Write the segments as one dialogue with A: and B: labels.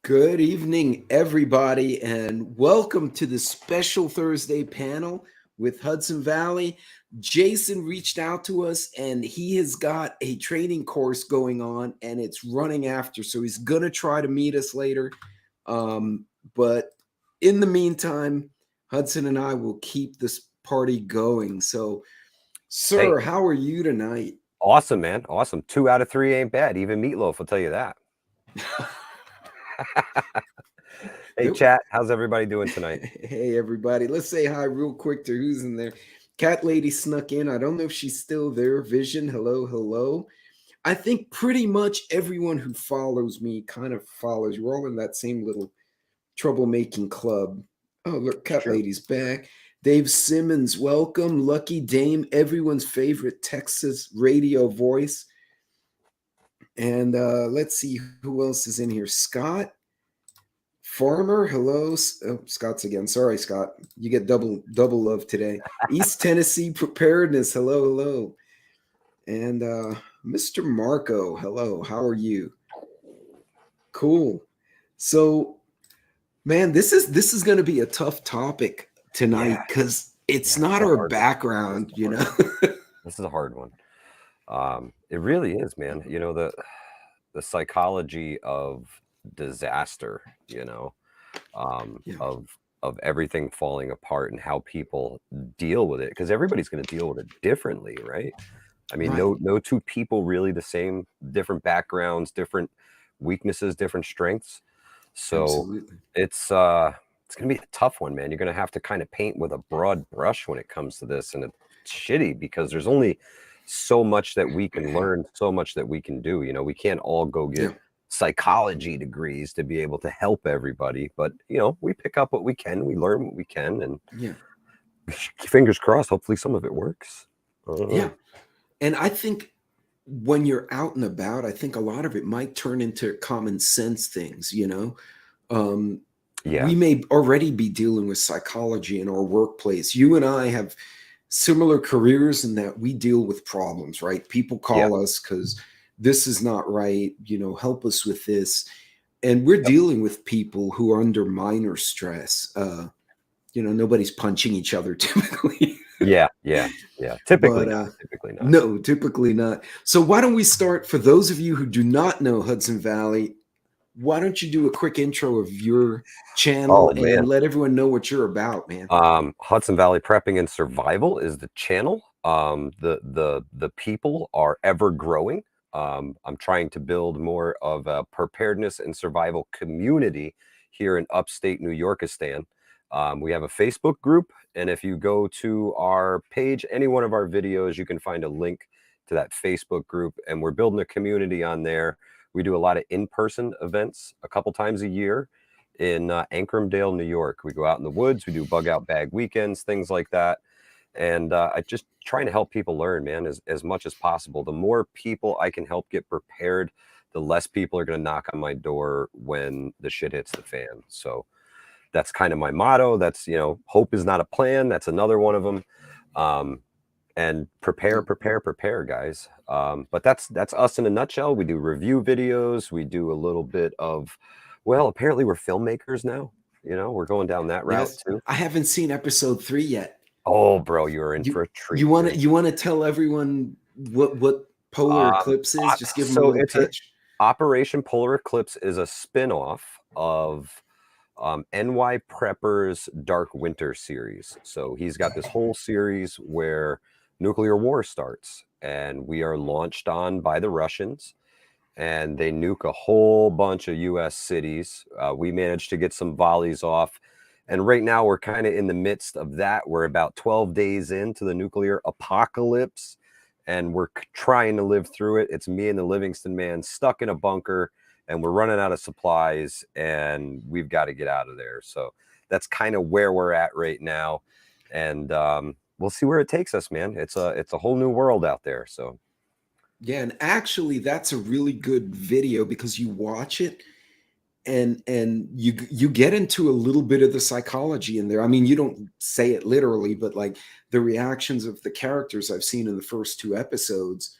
A: Good evening, everybody, and welcome to the special Thursday panel with Hudson Valley. Jason reached out to us and he has got a training course going on and it's running after, so he's going to try to meet us later. But in the meantime, Hudson and I will keep this party going. So,
B: Hey,
A: sir, how are you tonight?
B: awesome, man. Awesome. 2 out of 3 ain't bad. Even Meatloaf will tell you that. Hey, chat. How's everybody doing tonight?
A: Hey, everybody. Let's say hi real quick to who's in there. Cat Lady snuck in. I don't know if she's still there. Vision, hello, hello. I think pretty much everyone who follows me kind of follows. We're all in that same little troublemaking club. Oh, look, Cat
B: True.
A: Lady's back. Dave Simmons, welcome. Lucky Dame, everyone's favorite Texas radio voice. And let's see who else is in here. Scott, Farmer, hello. Oh, Scott's again. Sorry, Scott. You get double love today. East Tennessee preparedness. Hello, hello. And Mr. Marco, hello. How are you? Cool. So, man, this is going to be a tough topic tonight
B: Yeah.
A: because it's
B: Yeah. This
A: not
B: is a
A: our
B: hard one.
A: background, you know.
B: This is a hard one. It really is, man. You know, the psychology of disaster,
A: Yeah,
B: of everything falling apart and how people deal with it. Because everybody's going to deal with it differently, right? I mean,
A: right.
B: no two people really the same, different backgrounds, different weaknesses, different strengths. So
A: Absolutely.
B: it's gonna be a tough one, man. You're gonna have to kind of paint with a broad brush when it comes to this, and it's shitty because there's only so much that we can learn, so much that we can do. You know, we can't all go
A: Yeah,
B: get psychology degrees to be able to help everybody, but we pick up what we can, we learn what we can, and
A: yeah,
B: fingers crossed, hopefully some of it works. I don't
A: yeah.
B: know.
A: And I think when you're out and about, I think a lot of it might turn into common sense things, you know. Um,
B: Yeah,
A: we may already be dealing with psychology in our workplace. You and I have similar careers in that we deal with problems, right? People
B: yeah,
A: call us because this is not right, you know, help us with this. And we're
B: yep.
A: dealing with people who are under minor stress. Nobody's punching each other typically.
B: Yeah, yeah, yeah.
A: But
B: Typically not.
A: no, typically not. So why don't we start? For those of you who do not know Hudson Valley, why don't you do a quick intro of your channel
B: Oh man.
A: and let everyone know what you're about, man?
B: Hudson Valley Prepping and Survival is the channel. The people are ever growing. I'm trying to build more of a preparedness and survival community here in upstate New Yorkistan. We have a Facebook group, and if you go to our page, any one of our videos, you can find a link to that Facebook group, and we're building a community on there. We do a lot of in-person events a couple times a year in Ancramdale, New York. We go out in the woods, we do bug out bag weekends, things like that. And I just trying to help people learn, man, as much as possible. The more people I can help get prepared, the less people are going to knock on my door when the shit hits the fan. So that's kind of my motto. That's, hope is not a plan. That's another one of them. And prepare,
A: Yeah.
B: prepare, guys. But that's us in a nutshell. We do review videos. We do a little bit of, well, apparently we're filmmakers now. We're going down that route
A: Yes.
B: too.
A: I haven't seen episode 3 yet.
B: Oh, bro, you're in
A: You
B: for a
A: you
B: treat.
A: want
B: You're
A: to
B: in.
A: you want to tell everyone what polar eclipse is? Just give them a
B: So
A: little
B: it's a
A: pitch.
B: Operation Polar Eclipse is a spin-off of NY Prepper's Dark Winter series. So he's got this whole series where nuclear war starts, and we are launched on by the Russians, and they nuke a whole bunch of U.S. cities. We managed to get some volleys off. And right now, we're kind of in the midst of that. We're about 12 days into the nuclear apocalypse, and we're trying to live through it. It's me and the Livingston man stuck in a bunker, and we're running out of supplies, and we've got to get out of there. So that's kind of where we're at right now. And we'll see where it takes us, man. It's a whole new world out there. So
A: Yeah, and actually that's a really good video because you watch it and you get into a little bit of the psychology in there. I mean, you don't say it literally, but like the reactions of the characters I've seen in the first 2 episodes,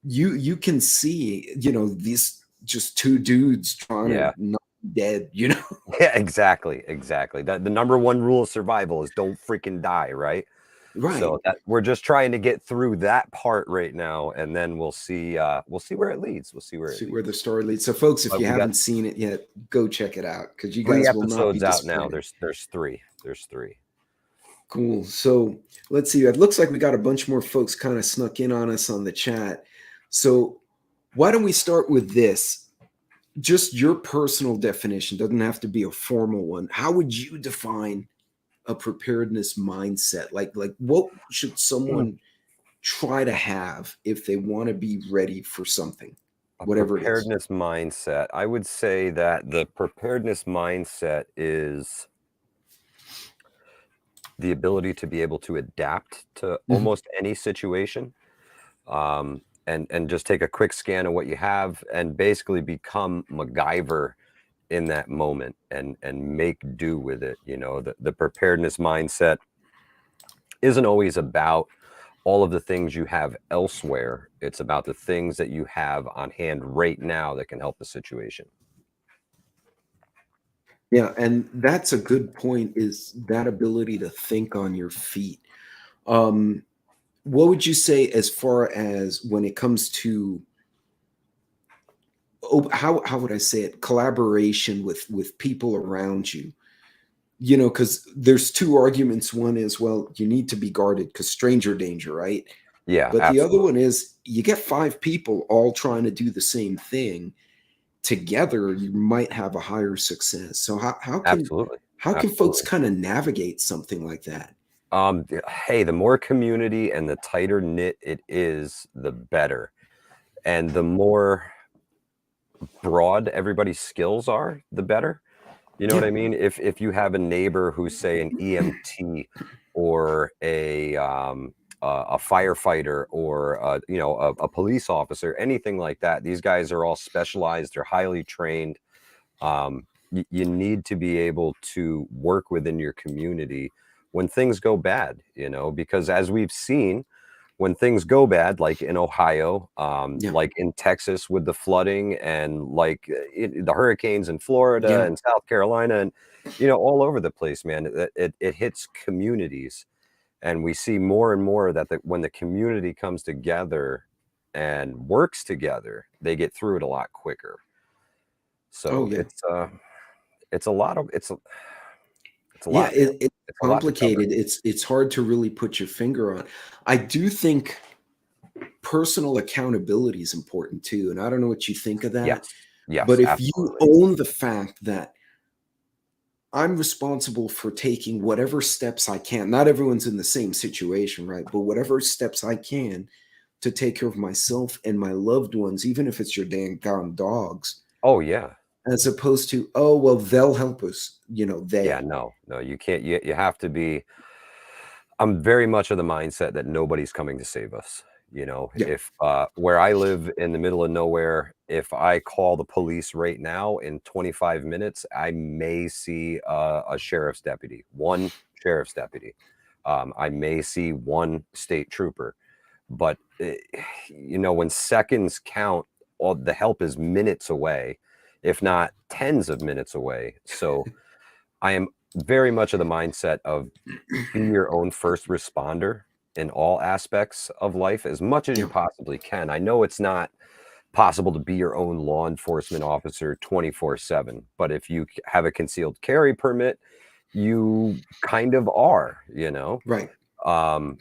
A: you can see, these just two dudes trying to
B: Yeah.
A: not be dead, you know?
B: Yeah, exactly, exactly. The number one rule of survival is don't freaking die, right?
A: Right.
B: So that we're just trying to get through that part right now, and then we'll see where it leads. We'll see where it
A: See where the
B: leads.
A: story leads. So, folks, if
B: But
A: you
B: we got
A: haven't seen it yet, go check it out because you
B: three
A: guys will not be
B: episodes out now.
A: disappointed.
B: There's three. There's three.
A: Cool. So let's see. It looks like we got a bunch more folks kind of snuck in on us on the chat. So why don't we start with this? Just your personal definition doesn't have to be a formal one. How would you define a preparedness mindset? Like what should
B: Hmm.
A: someone try to have if they want to be ready for something,
B: A
A: whatever it is?
B: preparedness mindset. I would say that the preparedness mindset is the ability to be able to adapt to
A: Mhm.
B: almost any situation, and just take a quick scan of what you have and basically become MacGyver in that moment and make do with it. You know, the preparedness mindset isn't always about all of the things you have elsewhere. It's about the things that you have on hand right now that can help the situation.
A: Yeah, and that's a good point is that ability to think on your feet. Um, what would you say as far as when it comes to how would I say it? Collaboration with people around you. You know, because there's two arguments. One is, well, you need to be guarded because stranger danger, right?
B: Yeah,
A: But the other
B: absolutely.
A: one is you get five people all trying to do the same thing together, you might have a higher success. So
B: Absolutely.
A: how can folks
B: Absolutely.
A: kind of navigate something like that?
B: Hey, the more community and the tighter knit it is, the better. And the more broad everybody's skills are, the better. You know what
A: Yeah,
B: I mean? If you have a neighbor who's, say, an EMT or a firefighter or a police officer, anything like that, these guys are all specialized. They're highly trained. You need to be able to work within your community when things go bad. You know, because as we've seen, when things go bad, like in Ohio,
A: yeah,
B: like in Texas with the flooding, and like the hurricanes in Florida
A: yeah.
B: and South Carolina, and all over the place, man. It hits communities, and we see more and more that when the community comes together and works together, they get through it a lot quicker.
A: Oh
B: So
A: yeah.
B: it's a lot of it's a
A: Yeah,
B: lot, man.
A: it's
B: It's a lot to cover.
A: complicated. It's hard to really put your finger on. I do think personal accountability is important too. And I don't know what you think of that,
B: Yes,
A: but
B: yes,
A: if you
B: absolutely.
A: own the fact that I'm responsible for taking whatever steps I can. Not everyone's in the same situation, right? But whatever steps I can to take care of myself and my loved ones, even if it's your dang gone dogs,
B: Oh yeah.
A: as opposed to, oh, well, they'll help us,
B: Yeah,
A: they.
B: no, no, you can't. You have to be. I'm very much of the mindset that nobody's coming to save us. You know,
A: Yeah.
B: if where I live in the middle of nowhere, if I call the police right now in 25 minutes, I may see a sheriff's deputy, one sheriff's deputy. I may see one state trooper, but when seconds count, all the help is minutes away, if not tens of minutes away. So I am very much of the mindset of be your own first responder in all aspects of life as much as you
A: Yeah.
B: possibly can. I know it's not possible to be your own law enforcement officer 24/7, but if you have a concealed carry permit, you kind of are, you know.
A: Right.
B: Um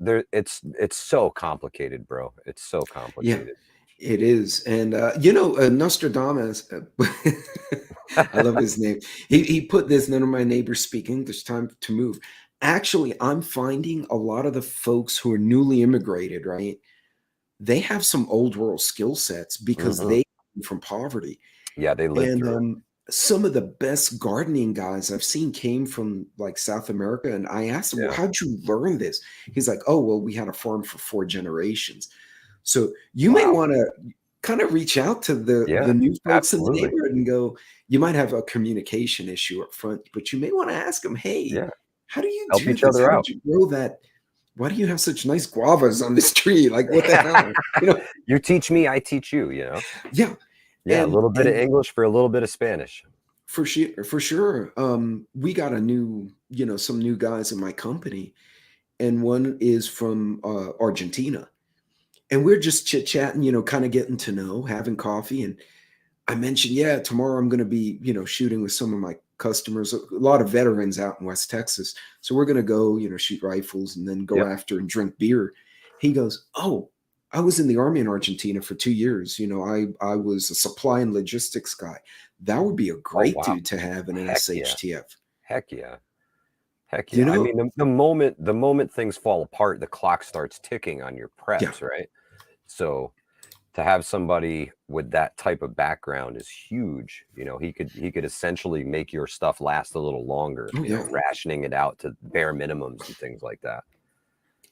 B: th- it's so complicated, bro. It's so
A: Yeah.
B: complicated.
A: It is. And, Nostradamus, I love his name. He put this, none of my neighbors speak English, time to move. Actually, I'm finding a lot of the folks who are newly immigrated, right? They have some old world skill sets because
B: Mhm.
A: they come from poverty.
B: Yeah, they lived
A: And
B: through it.
A: some of the best gardening guys I've seen came from like South America. And I asked him, well,
B: Yeah.
A: how'd you learn this? He's like, oh, well, we had a farm for 4 generations. So you may
B: Wow.
A: want to kind of reach out to the
B: Yeah,
A: new folks in the
B: absolutely.
A: neighborhood and go, you might have a communication issue up front, but you may want to ask them, hey,
B: Yeah.
A: how do you
B: Help
A: do
B: each
A: this?
B: other
A: How
B: out.
A: did you grow that why do you have such nice guavas on this tree? Like, what the hell? You know?
B: You teach me, I teach you, you know?
A: Yeah.
B: Yeah, a little bit of
A: And
B: English for a little bit of Spanish.
A: for sure, for sure. We got a new, some new guys in my company, and one is from Argentina. And we're just chit-chatting, kind of getting to know, having coffee. And I mentioned, yeah, tomorrow I'm going to be, shooting with some of my customers, a lot of veterans out in West Texas. So we're going to go, shoot rifles and then go
B: Yep.
A: after and drink beer. He goes, oh, I was in the army in Argentina for 2 years. I was a supply and logistics guy. That would be a
B: Oh,
A: great
B: wow.
A: dude to have in an
B: Heck yeah.
A: SHTF.
B: Heck yeah. Heck
A: You
B: yeah. I
A: know?
B: mean, the moment things fall apart, the clock starts ticking on your
A: Yeah.
B: preps, right? So to have somebody with that type of background is huge. He could essentially make your stuff last a little longer,
A: Oh, yeah.
B: rationing it out to bare minimums and things like that.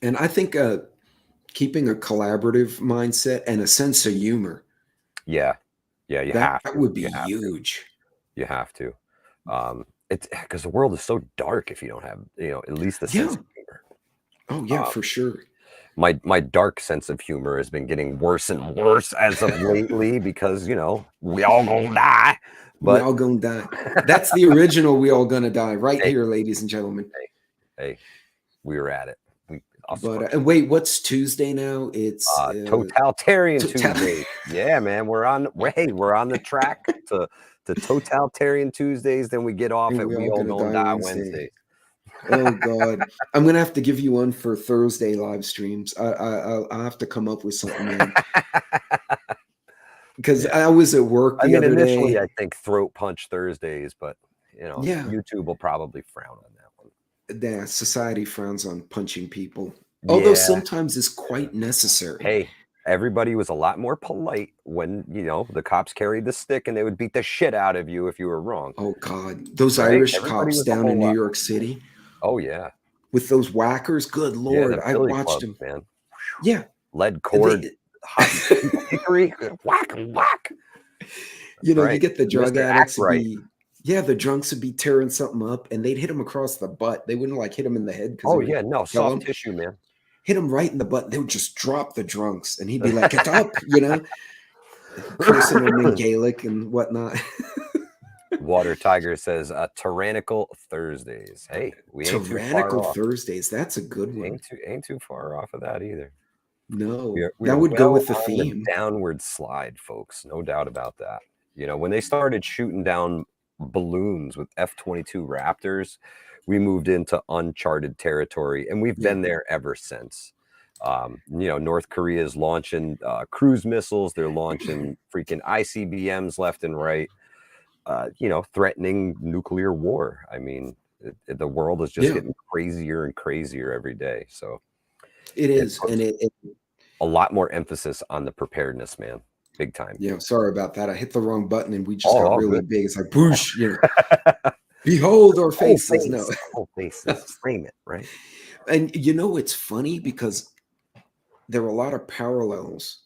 A: And I think keeping a collaborative mindset and a sense of humor,
B: Yeah. Yeah, you
A: that
B: have to.
A: would be
B: You have to.
A: huge.
B: You have to. It's because the world is so dark if you don't have, at least a sense
A: Yeah.
B: of humor.
A: Oh, yeah,
B: Um,
A: for sure.
B: my dark sense of humor has been getting worse and worse as of lately because, we all gonna die.
A: We
B: But
A: all gonna die. That's the original We All Gonna Die right
B: hey,
A: here, ladies and gentlemen.
B: hey, we were at it. Us
A: But
B: fucks.
A: and wait, what's Tuesday now? It's
B: Totalitarian
A: total-
B: Tuesdays. Yeah, man. We're on the track to Totalitarian Tuesdays. Then we get off
A: and
B: at
A: We
B: We
A: All
B: All
A: Gonna
B: Gonna
A: Die
B: Die
A: Wednesday.
B: Wednesdays.
A: Oh God, I'm gonna have to give you one for Thursday live streams. I'll have to come up with something, man. Because
B: Yeah.
A: I was at work
B: I
A: the
B: mean,
A: other
B: initially,
A: day.
B: I think Throat Punch Thursdays, but
A: Yeah,
B: YouTube will probably frown on that one.
A: the society frowns on punching people, although
B: Yeah.
A: sometimes it's quite necessary.
B: Hey, everybody was a lot more polite when, the cops carried the stick and they would beat the shit out of you if you were wrong,
A: Oh God, those
B: right?
A: Irish
B: Everybody
A: cops
B: was a
A: down in
B: whole
A: New
B: lot.
A: York City
B: Oh, yeah.
A: with those whackers. Good
B: Yeah,
A: Lord,
B: the
A: I
B: billy
A: watched
B: clubs,
A: them.
B: man.
A: Yeah,
B: Lead cord,
A: they,
B: hot hickory, whack, whack.
A: you
B: Right.
A: get the drug
B: Mr.
A: addicts would
B: Ackright.
A: be, yeah, the drunks would be tearing something up, and they'd hit him across the butt. They wouldn't like hit him in the head because it
B: Oh,
A: would
B: yeah, no,
A: kill
B: soft
A: him.
B: tissue, man.
A: Hit him right in the butt. They would just drop the drunks, and he'd be like, "Get up," cursing them in Gaelic and whatnot.
B: Water Tiger says, tyrannical Thursdays. Hey, we ain't too far
A: Tyrannical
B: off.
A: Thursdays. That's a good one.
B: Ain't too far off of that either.
A: No,
B: We
A: that
B: are
A: would go
B: well
A: with the
B: on the
A: theme.
B: downward slide, folks. No doubt about that. When they started shooting down balloons with F-22 Raptors, we moved into uncharted territory, and we've been there ever since. North Korea is launching cruise missiles. They're launching freaking ICBMs left and right. Threatening nuclear war. I mean, the world is just
A: Yeah,
B: getting crazier and crazier every day. So
A: it
B: it
A: is, and
B: puts
A: it.
B: a lot more emphasis on the preparedness, man. Big time.
A: Yeah, sorry about that. I hit the wrong button, and we just
B: Oh,
A: got
B: all
A: really
B: good.
A: big. It's like, boosh, behold our
B: Whole
A: faces. No,
B: face, whole faces. Frame it, right?
A: and it's funny because there are a lot of parallels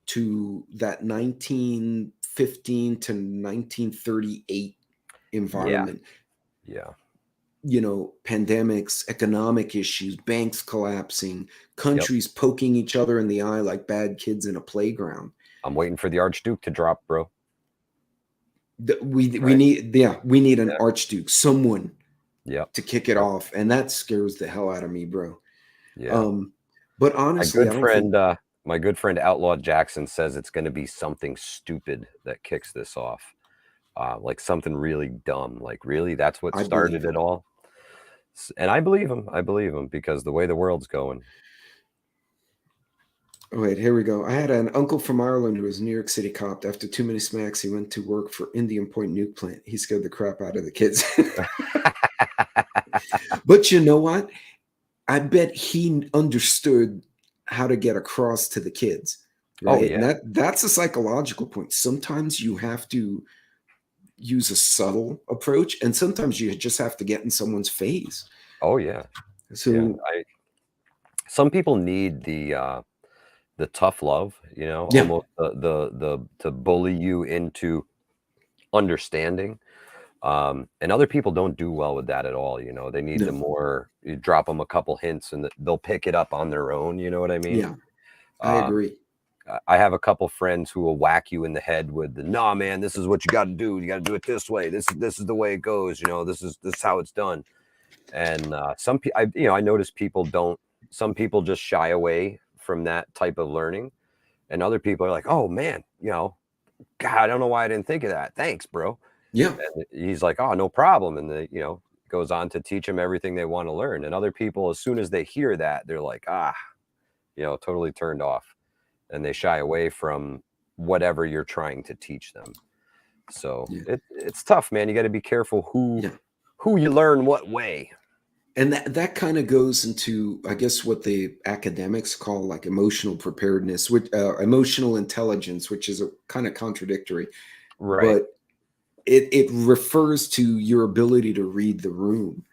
A: to that 1915 to 1938
B: Yeah,
A: environment.
B: yeah.
A: Pandemics, economic issues, banks collapsing,
B: Yep.
A: countries poking each other in the eye like bad kids in a playground.
B: I'm waiting for the Archduke to drop, bro.
A: We
B: Right.
A: need an
B: Yeah.
A: archduke, someone
B: Yep.
A: to kick it
B: Yep.
A: off, and that scares the hell out of me, bro.
B: Yeah.
A: But
B: My
A: honestly, I
B: good
A: don't think
B: friend, my good friend Outlaw Jackson says it's going to be something stupid that kicks this off. Like something really dumb. Like, really, that's what
A: I believe
B: started it
A: him.
B: all. And I believe him. I believe him because the way the world's going.
A: Oh, wait, here we go. I had an uncle from Ireland who was a New York City cop. After too many smacks, he went to work for Indian Point Nuke Plant. He scared the crap out of the kids. But you know what? I bet he understood how to get across to the kids,
B: Oh,
A: right? And
B: yeah.
A: that's a psychological point. Sometimes you have to use a subtle approach, and sometimes you just have to get in someone's face.
B: Oh, yeah. Yeah.
A: So
B: Some people need the tough love,
A: yeah,
B: almost the to bully you into understanding. And other people don't do well with that at all. You know, they need the
A: No.
B: more, you drop them a couple hints and they'll pick it up on their own. You know what I mean?
A: Yeah, I
B: Um,
A: agree.
B: I have a couple friends who will whack you in the head with the, nah, man, this is what you got to do. You got to do it this way. This is the way it goes. You know, this is how it's done. And some people, I notice people don't. Some people just shy away from that type of learning, and other people are like, oh man, God, I don't know why I didn't think of that. Thanks, bro.
A: Yeah,
B: And he's like, oh, no problem. And goes on to teach them everything they want to learn. And other people, as soon as they hear that, they're like, totally turned off, and they shy away from whatever you're trying to teach them. So
A: yeah,
B: it's tough, man. You got to be careful
A: yeah.
B: who you learn what way.
A: And that kind of goes into, I guess, what the academics call like emotional preparedness, which emotional intelligence, which is a kind of contradictory,
B: Right.
A: but it refers to your ability to read the room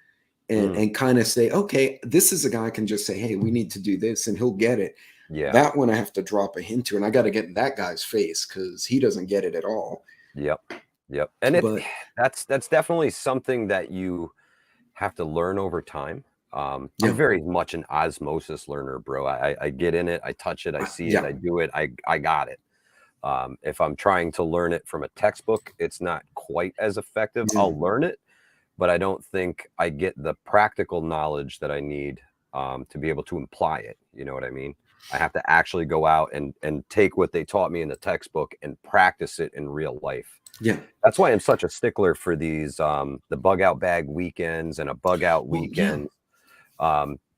B: Mm,
A: and kind of say, okay, this is a guy I can just say, hey, we need to do this, and he'll get it.
B: yeah.
A: That one I have to drop a hint to, and I got to get in that guy's face because he doesn't get it at all.
B: Yep. Yep. And
A: But
B: that's definitely something that you have to learn over time. I'm
A: yeah,
B: very much an osmosis learner, bro. I get in it, I touch it, I see it,
A: yeah,
B: I do it, I got it. If I'm trying to learn it from a textbook, it's not quite as effective.
A: yeah,
B: I'll learn it, but I don't think I get the practical knowledge that I need to be able to imply it. You know what I mean? I have to actually go out and take what they taught me in the textbook and practice it in real life.
A: yeah.
B: That's why I'm such a stickler for these the bug out bag weekends and a bug out
A: Well, yeah,
B: weekend,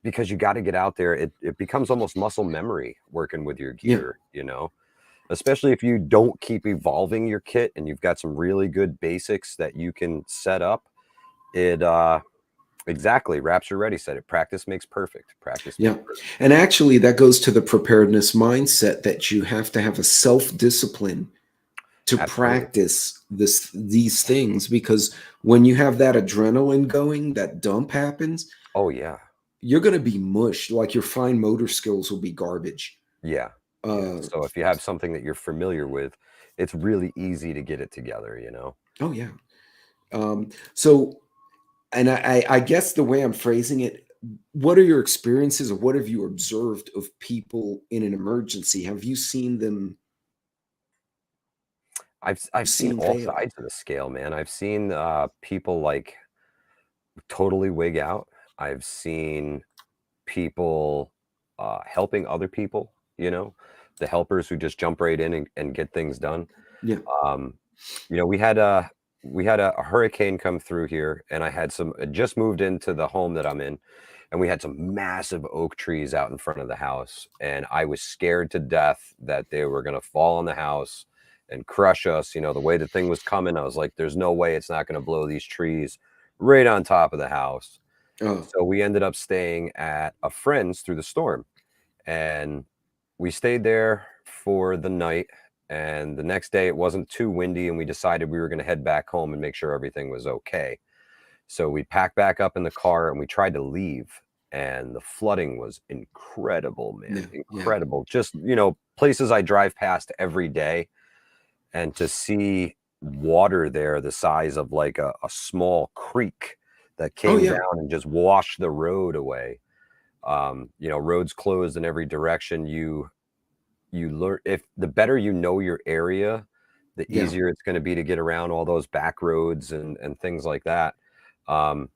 B: because you got to get out there. It becomes almost muscle memory working with your
A: yeah,
B: gear, especially if you don't keep evolving your kit and you've got some really good basics that you can set up. It exactly, Rapture Ready said it. Practice makes perfect. Practice
A: yeah.
B: makes perfect.
A: And actually, that goes to the preparedness mindset that you have to have a self discipline to
B: Absolutely.
A: practice these things, because when you have that adrenaline going, that dump happens,
B: Oh yeah.
A: you're going to be mush. Like your fine motor skills will be garbage.
B: Yeah. Yeah.
A: Uh,
B: So if you have something that you're familiar with, it's really easy to get it together.
A: oh yeah. So, and I guess the way I'm phrasing it, what are your experiences, or what have you observed of people in an emergency? Have you seen them?
B: I've seen
A: Seen
B: all
A: fail?
B: sides of the scale, man. I've seen people like totally wig out. I've seen people helping other people, the helpers who just jump right in and get things done.
A: Yeah.
B: Um, we had a hurricane come through here, and I just moved into the home that I'm in, and we had some massive oak trees out in front of the house, and I was scared to death that they were going to fall on the house and crush us. The way the thing was coming, I was like, there's no way it's not going to blow these trees right on top of the house.
A: Oh,
B: So we ended up staying at a friend's through the storm, and we stayed there for the night. And the next day it wasn't too windy, and we decided we were going to head back home and make sure everything was okay. So we packed back up in the car and we tried to leave, and the flooding was incredible, man.
A: yeah, yeah.
B: Incredible. Just, places I drive past every day, and to see water there the size of like a small creek that
A: Oh,
B: came
A: yeah,
B: down and just washed the road away. Roads closed in every direction. You learn, if the better you know your area, the
A: yeah,
B: easier it's going to be to get around all those back roads and things like that. Um,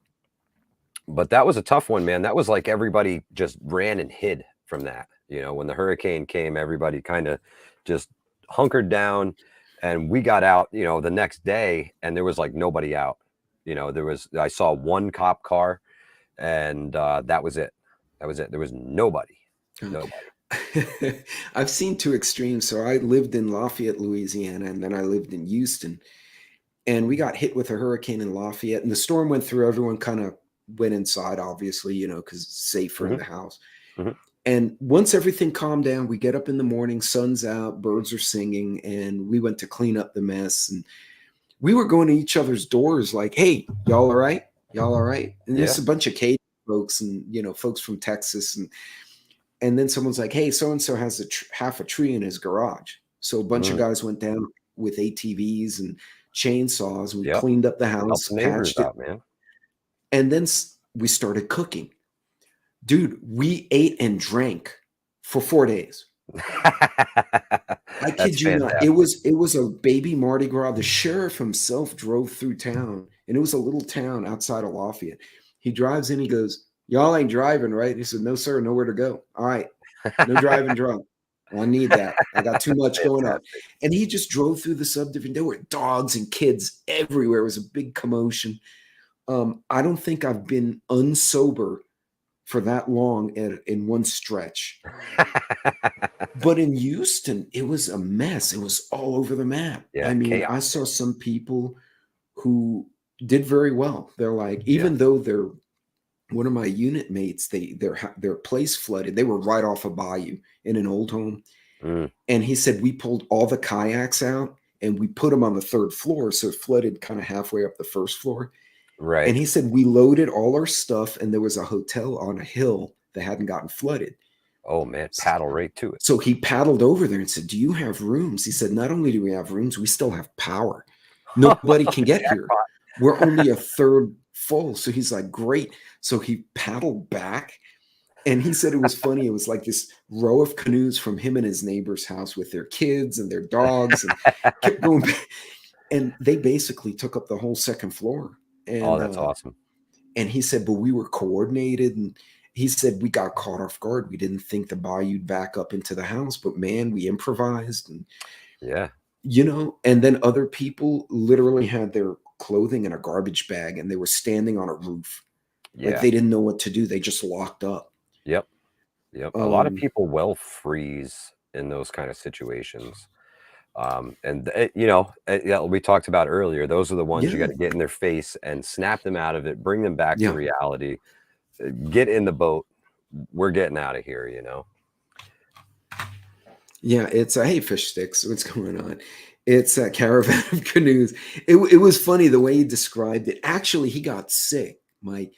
B: but that was a tough one, man. That was like everybody just ran and hid from that. When the hurricane came, everybody kind of just hunkered down, and we got out, the next day, and there was like nobody out. I saw one cop car, and that was it. That was it. There was nobody.
A: yeah.
B: Nobody.
A: I've seen two extremes. So I lived in Lafayette, Louisiana, and then I lived in Houston. And we got hit with a hurricane in Lafayette, and the storm went through. Everyone kind of went inside, obviously, because it's safer in
B: Hmm.
A: the house.
B: Hmm.
A: And once everything calmed down, we get up in the morning, sun's out, birds are singing, and we went to clean up the mess. And we were going to each other's doors like, hey, y'all all right? Y'all all right? And there's
B: Yeah.
A: a bunch of Cajun folks and, folks from Texas. And then someone's like, hey, so and so has half a tree in his garage. So a bunch of
B: Mm.
A: guys went down with ATVs and chainsaws. We
B: Yep.
A: cleaned up the
B: Help
A: house,
B: the neighbors
A: patched it,
B: out, man.
A: and then we started cooking. Dude, we ate and drank for 4 days. I
B: That's
A: kid you not. It
B: fantastic.
A: was it was a baby Mardi Gras. The sheriff himself drove through town, and it was a little town outside of Lafayette. He drives in, he goes, "Y'all ain't driving, right?" He said, "No, sir, nowhere to go." "All right, no driving drunk. Well, I need that. I got too much going on."
B: Fantastic.
A: And he just drove through the subdivision. There were dogs and kids everywhere. It was a big commotion. I don't think I've been unsober for that long in one stretch. But in Houston, it was a mess. It was all over the map.
B: Yeah,
A: I mean, I
B: chaos,
A: saw
B: man.
A: some people who did very well. They're like,
B: Yeah.
A: even though they're one of my unit mates, their place flooded. They were right off a bayou in an old home,
B: Mm,
A: and he said we pulled all the kayaks out and we put them on the third floor, so it flooded kind of halfway up the first floor.
B: right.
A: And he said we loaded all our stuff, and there was a hotel on a hill that hadn't gotten flooded.
B: Oh, man, paddle right to it.
A: So he paddled over there and said, "Do you have rooms?" He said, "Not only do we have rooms, we still have power. Nobody can get here.
B: Jackpot.
A: We're only a third full." So he's like, "Great." So he paddled back, and he said it was funny. It was like this row of canoes from him and his neighbor's house with their kids and their dogs, and kept going back. And they basically took up the whole second floor.
B: Oh,
A: And
B: that's awesome.
A: and he said, but we were coordinated. And he said, we got caught off guard. We didn't think the bayou'd back up into the house, but man, we improvised. And,
B: Yeah.
A: and then other people literally had their clothing in a garbage bag and they were standing on a roof. Like
B: Yeah.
A: they didn't know what to do. They just locked up.
B: Yep. Yep. A lot of
A: Um,
B: people will freeze in those kind of situations. Yeah, we talked about earlier, those are the ones you got
A: yeah,
B: to get in their face and snap them out of it, bring them back to
A: yeah,
B: reality, get in the boat. We're getting out of here,
A: yeah. It's a, hey, fish sticks. What's going on? It's a caravan of canoes. It was funny the way he described it. Actually, he got sick, Mike.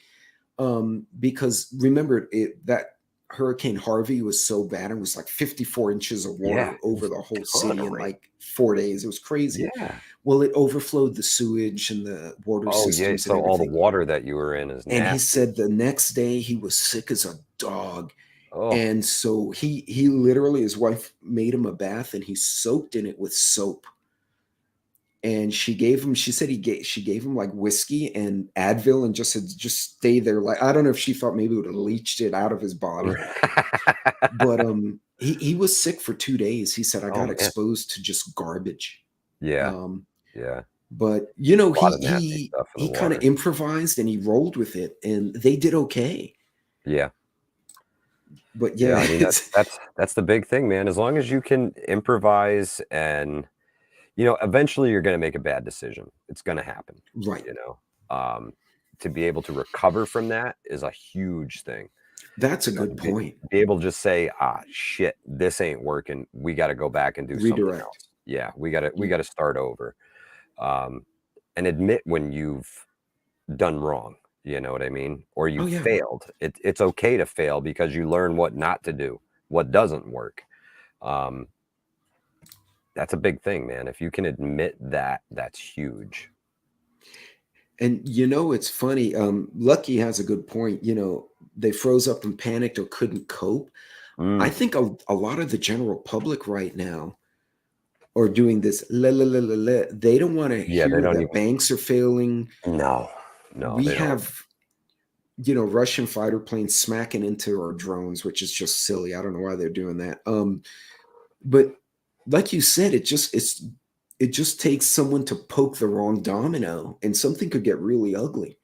A: Because remember that Hurricane Harvey was so bad. It was like 54 inches of
B: Yeah,
A: water over the whole
B: ton
A: city
B: of
A: in
B: rain.
A: like 4 days. It was crazy.
B: Yeah.
A: Well, it overflowed the sewage and the water
B: Oh, yeah.
A: systems and
B: So all the
A: everything.
B: water that you were in is
A: And he
B: nasty.
A: said the next day he was sick as a dog.
B: Oh,
A: And so he literally, his wife made him a bath and he soaked in it with soap. And she said she gave him like whiskey and Advil and just said, just stay there. Like, I don't know if she thought maybe it would have leached it out of his body, but he was sick for 2 days. He said, I
B: oh
A: got
B: man.
A: exposed to just garbage.
B: Yeah.
A: Um,
B: Yeah.
A: but
B: A lot of nasty stuff in the
A: he kind of
B: water.
A: improvised and he rolled with it and they did okay.
B: Yeah.
A: But
B: Yeah.
A: yeah,
B: I mean,
A: it's
B: that's the big thing, man. As long as you can improvise and eventually you're going to make a bad decision. It's going to happen,
A: right.
B: you know. Um, to be able to recover from that is a huge thing.
A: That's a
B: To
A: good point.
B: be able to just say, shit, this ain't working. We got to go back and do something
A: Redirect.
B: else. Yeah, we
A: Yeah.
B: got to start over, um, and admit when you've done wrong. You know what I mean? Or you
A: Oh yeah.
B: failed. It's okay to fail because you learn what not to do, what doesn't work. Um, that's a big thing, man. If you can admit that, that's huge.
A: And it's funny. Lucky has a good point. They froze up and panicked or couldn't cope. I
B: Mm,
A: think a lot of the general public right now are doing this. La, la, la, la, la. They don't want to
B: yeah, they
A: hear
B: don't
A: that
B: even.
A: banks are failing.
B: No, no,
A: We
B: they don't.
A: have, Russian fighter planes smacking into our drones, which is just silly. I don't know why they're doing that. But like you said, it just takes someone to poke the wrong domino, and something could get really ugly.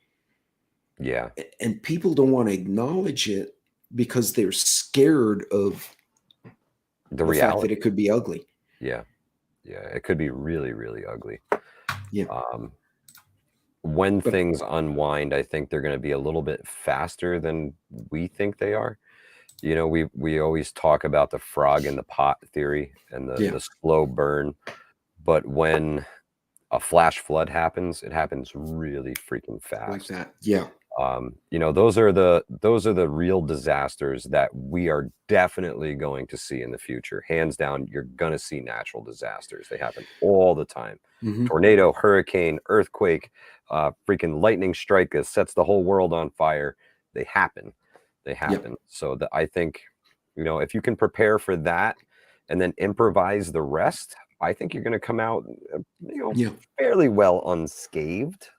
B: Yeah,
A: And people don't want to acknowledge it because they're scared of
B: the
A: the fact that
B: reality.
A: it could be ugly.
B: Yeah, yeah, it could be really, really ugly.
A: Yeah.
B: Um, when
A: But
B: things unwind, I think they're going to be a little bit faster than we think they are. We always talk about the frog in the pot theory and
A: yeah,
B: the slow burn, but when a flash flood happens, it happens really freaking
A: like
B: fast.
A: that. Yeah.
B: You know, those are the real disasters that we are definitely going to see in the future. Hands down, you're going to see natural disasters. They happen all the time.
A: Hmm.
B: Tornado, hurricane, earthquake, freaking lightning strike that sets the whole world on fire. They happen. They
A: Yeah.
B: happen. So I think, you know, if you can prepare for that and then improvise the rest, I think you're going to come out, you know,
A: Yeah.
B: fairly well unscathed.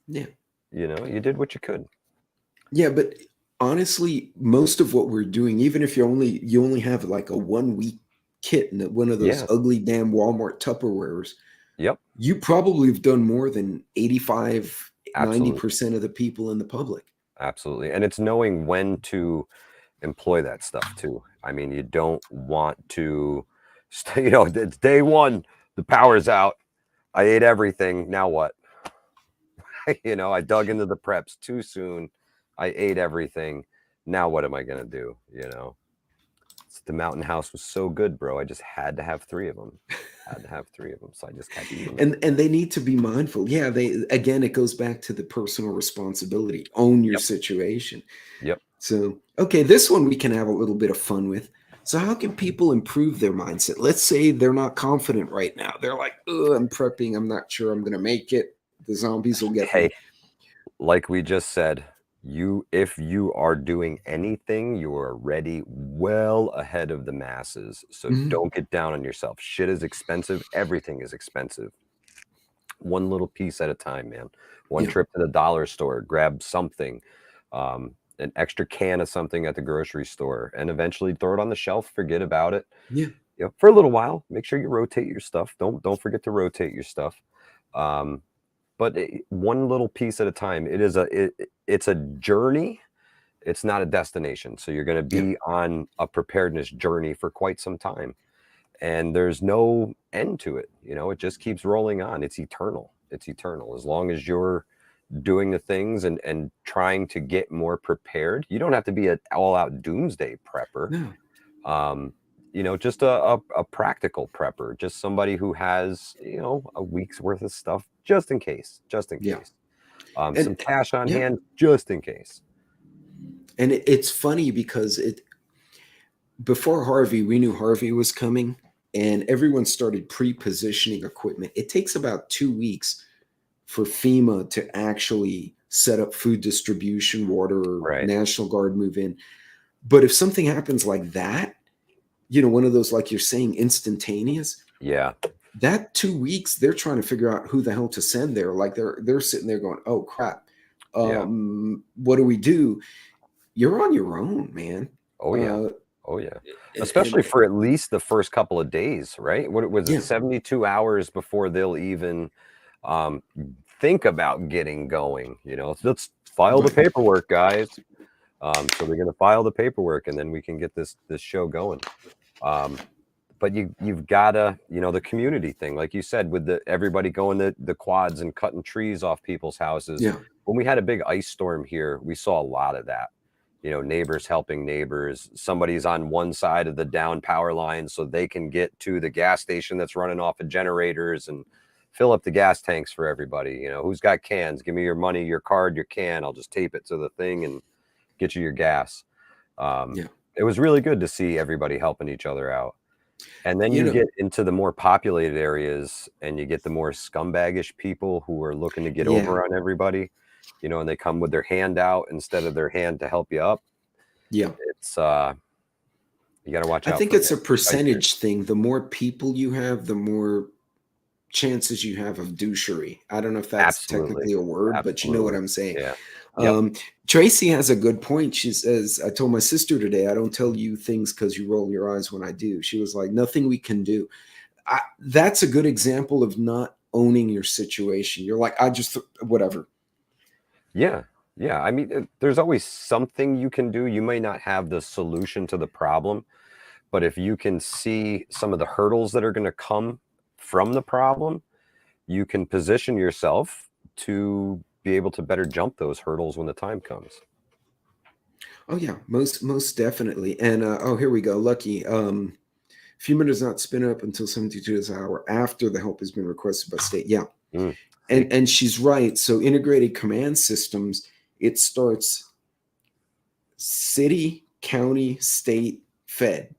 A: Yeah.
B: You know, you did what you could.
A: Yeah, but honestly, most of what we're doing, even if you only have like a 1 week kit in one of those
B: Yeah.
A: ugly damn Walmart Tupperwares,
B: Yep.
A: you probably have done more than 85,
B: Absolutely.
A: 90% of the people in the public.
B: Absolutely. And it's knowing when to employ that stuff too. I mean, you don't want to stay, you know, it's day one, the power's out. I ate everything. Now what? You know, I dug into the preps too soon. I ate everything. Now what am I going to do? You know, the mountain house was so good, bro. I just had to have 3 of them. Had to have 3 of them. So I just kept eating them.
A: And they need to be mindful. Yeah, it goes back to the personal responsibility. Own your
B: Yep.
A: situation.
B: Yep.
A: So, okay, this one we can have a little bit of fun with. So, how can people improve their mindset? Let's say they're not confident right now. They're like, oh, I'm prepping. I'm not sure I'm going to make it. The zombies will get
B: Hey,
A: me.
B: like we just said, if you are doing anything, you are ready well ahead of the masses. So
A: Mhm.
B: don't get down on yourself. Shit is expensive. Everything is expensive. One little piece at a time, man. One
A: Yeah.
B: trip to the dollar store, grab something, an extra can of something at the grocery store, and eventually throw it on the shelf. Forget about it.
A: Yeah.
B: You know, for a little while. Make sure you rotate your stuff. Don't forget to rotate your stuff. Um, but one little piece at a time. It's a journey. It's not a destination. So you're going to
A: Yeah.
B: be on a preparedness journey for quite some time, and there's no end to it. You know, it just keeps rolling on. It's eternal. It's eternal. As long as you're doing the things and trying to get more prepared, you don't have to be an all-out doomsday prepper.
A: No.
B: Um, you know, just a practical prepper, just somebody who has, you know, a week's worth of stuff just in case, just in
A: Yeah.
B: case. Some
A: And
B: cash on
A: yeah.
B: hand just in case.
A: And it's funny because before Harvey, we knew Harvey was coming and everyone started pre-positioning equipment. It takes about 2 weeks for FEMA to actually set up food distribution, water,
B: Right.
A: National Guard move in. But if something happens like that, one of those, like you're saying, instantaneous,
B: Yeah.
A: that 2 weeks, they're trying to figure out who the hell to send there. Like they're sitting there going, oh crap.
B: Yeah.
A: What do we do? You're on your own, man.
B: Oh yeah.
A: Uh,
B: Oh yeah. Especially
A: and
B: for at least the first couple of days, right? What was it,
A: yeah,
B: 72 hours before they'll even um, think about getting going? You know, let's file the
A: right.
B: paperwork, guys. So they're going to file the paperwork, and then we can get this show going. But you've got to, you know, the community thing, like you said, with everybody going the quads and cutting trees off people's houses.
A: Yeah,
B: When we had a big ice storm here, we saw a lot of that. You know, neighbors helping neighbors. Somebody's on one side of the down power line so they can get to the gas station that's running off of generators and fill up the gas tanks for everybody. You know, who's got cans? Give me your money, your card, your can. I'll just tape it to the thing and get you your gas.
A: yeah.
B: It was really good to see everybody helping each other out. And then
A: You
B: you
A: know,
B: get into the more populated areas and you get the more scumbaggish people who are looking to get
A: yeah,
B: over on everybody, you know, and they come with their hand out instead of their hand to help you up.
A: yeah.
B: It's you got to watch
A: I
B: out
A: think
B: for
A: it's a
B: them. Right there.
A: percentage thing. The more people you have, the more chances you have of douchery. I don't know if that's
B: Absolutely.
A: technically a word, but you know what
B: Absolutely.
A: I'm saying.
B: Yeah. Yep.
A: Tracy has a good point. She says, I told my sister today, I don't tell you things because you roll your eyes when I do. She was like, nothing we can do. That's a good example of not owning your situation. You're like, I just, whatever.
B: Yeah. Yeah. I mean, there's always something you can do. You may not have the solution to the problem, but if you can see some of the hurdles that are going to come from the problem, you can position yourself to be able to better jump those hurdles when the time comes.
A: Oh yeah, most definitely. And oh, here we go. Lucky. FEMA does not spin up until 72 hours after the help has been requested by state. Yeah.
B: See?
A: And she's right. So integrated command systems, It starts city, county, state, fed.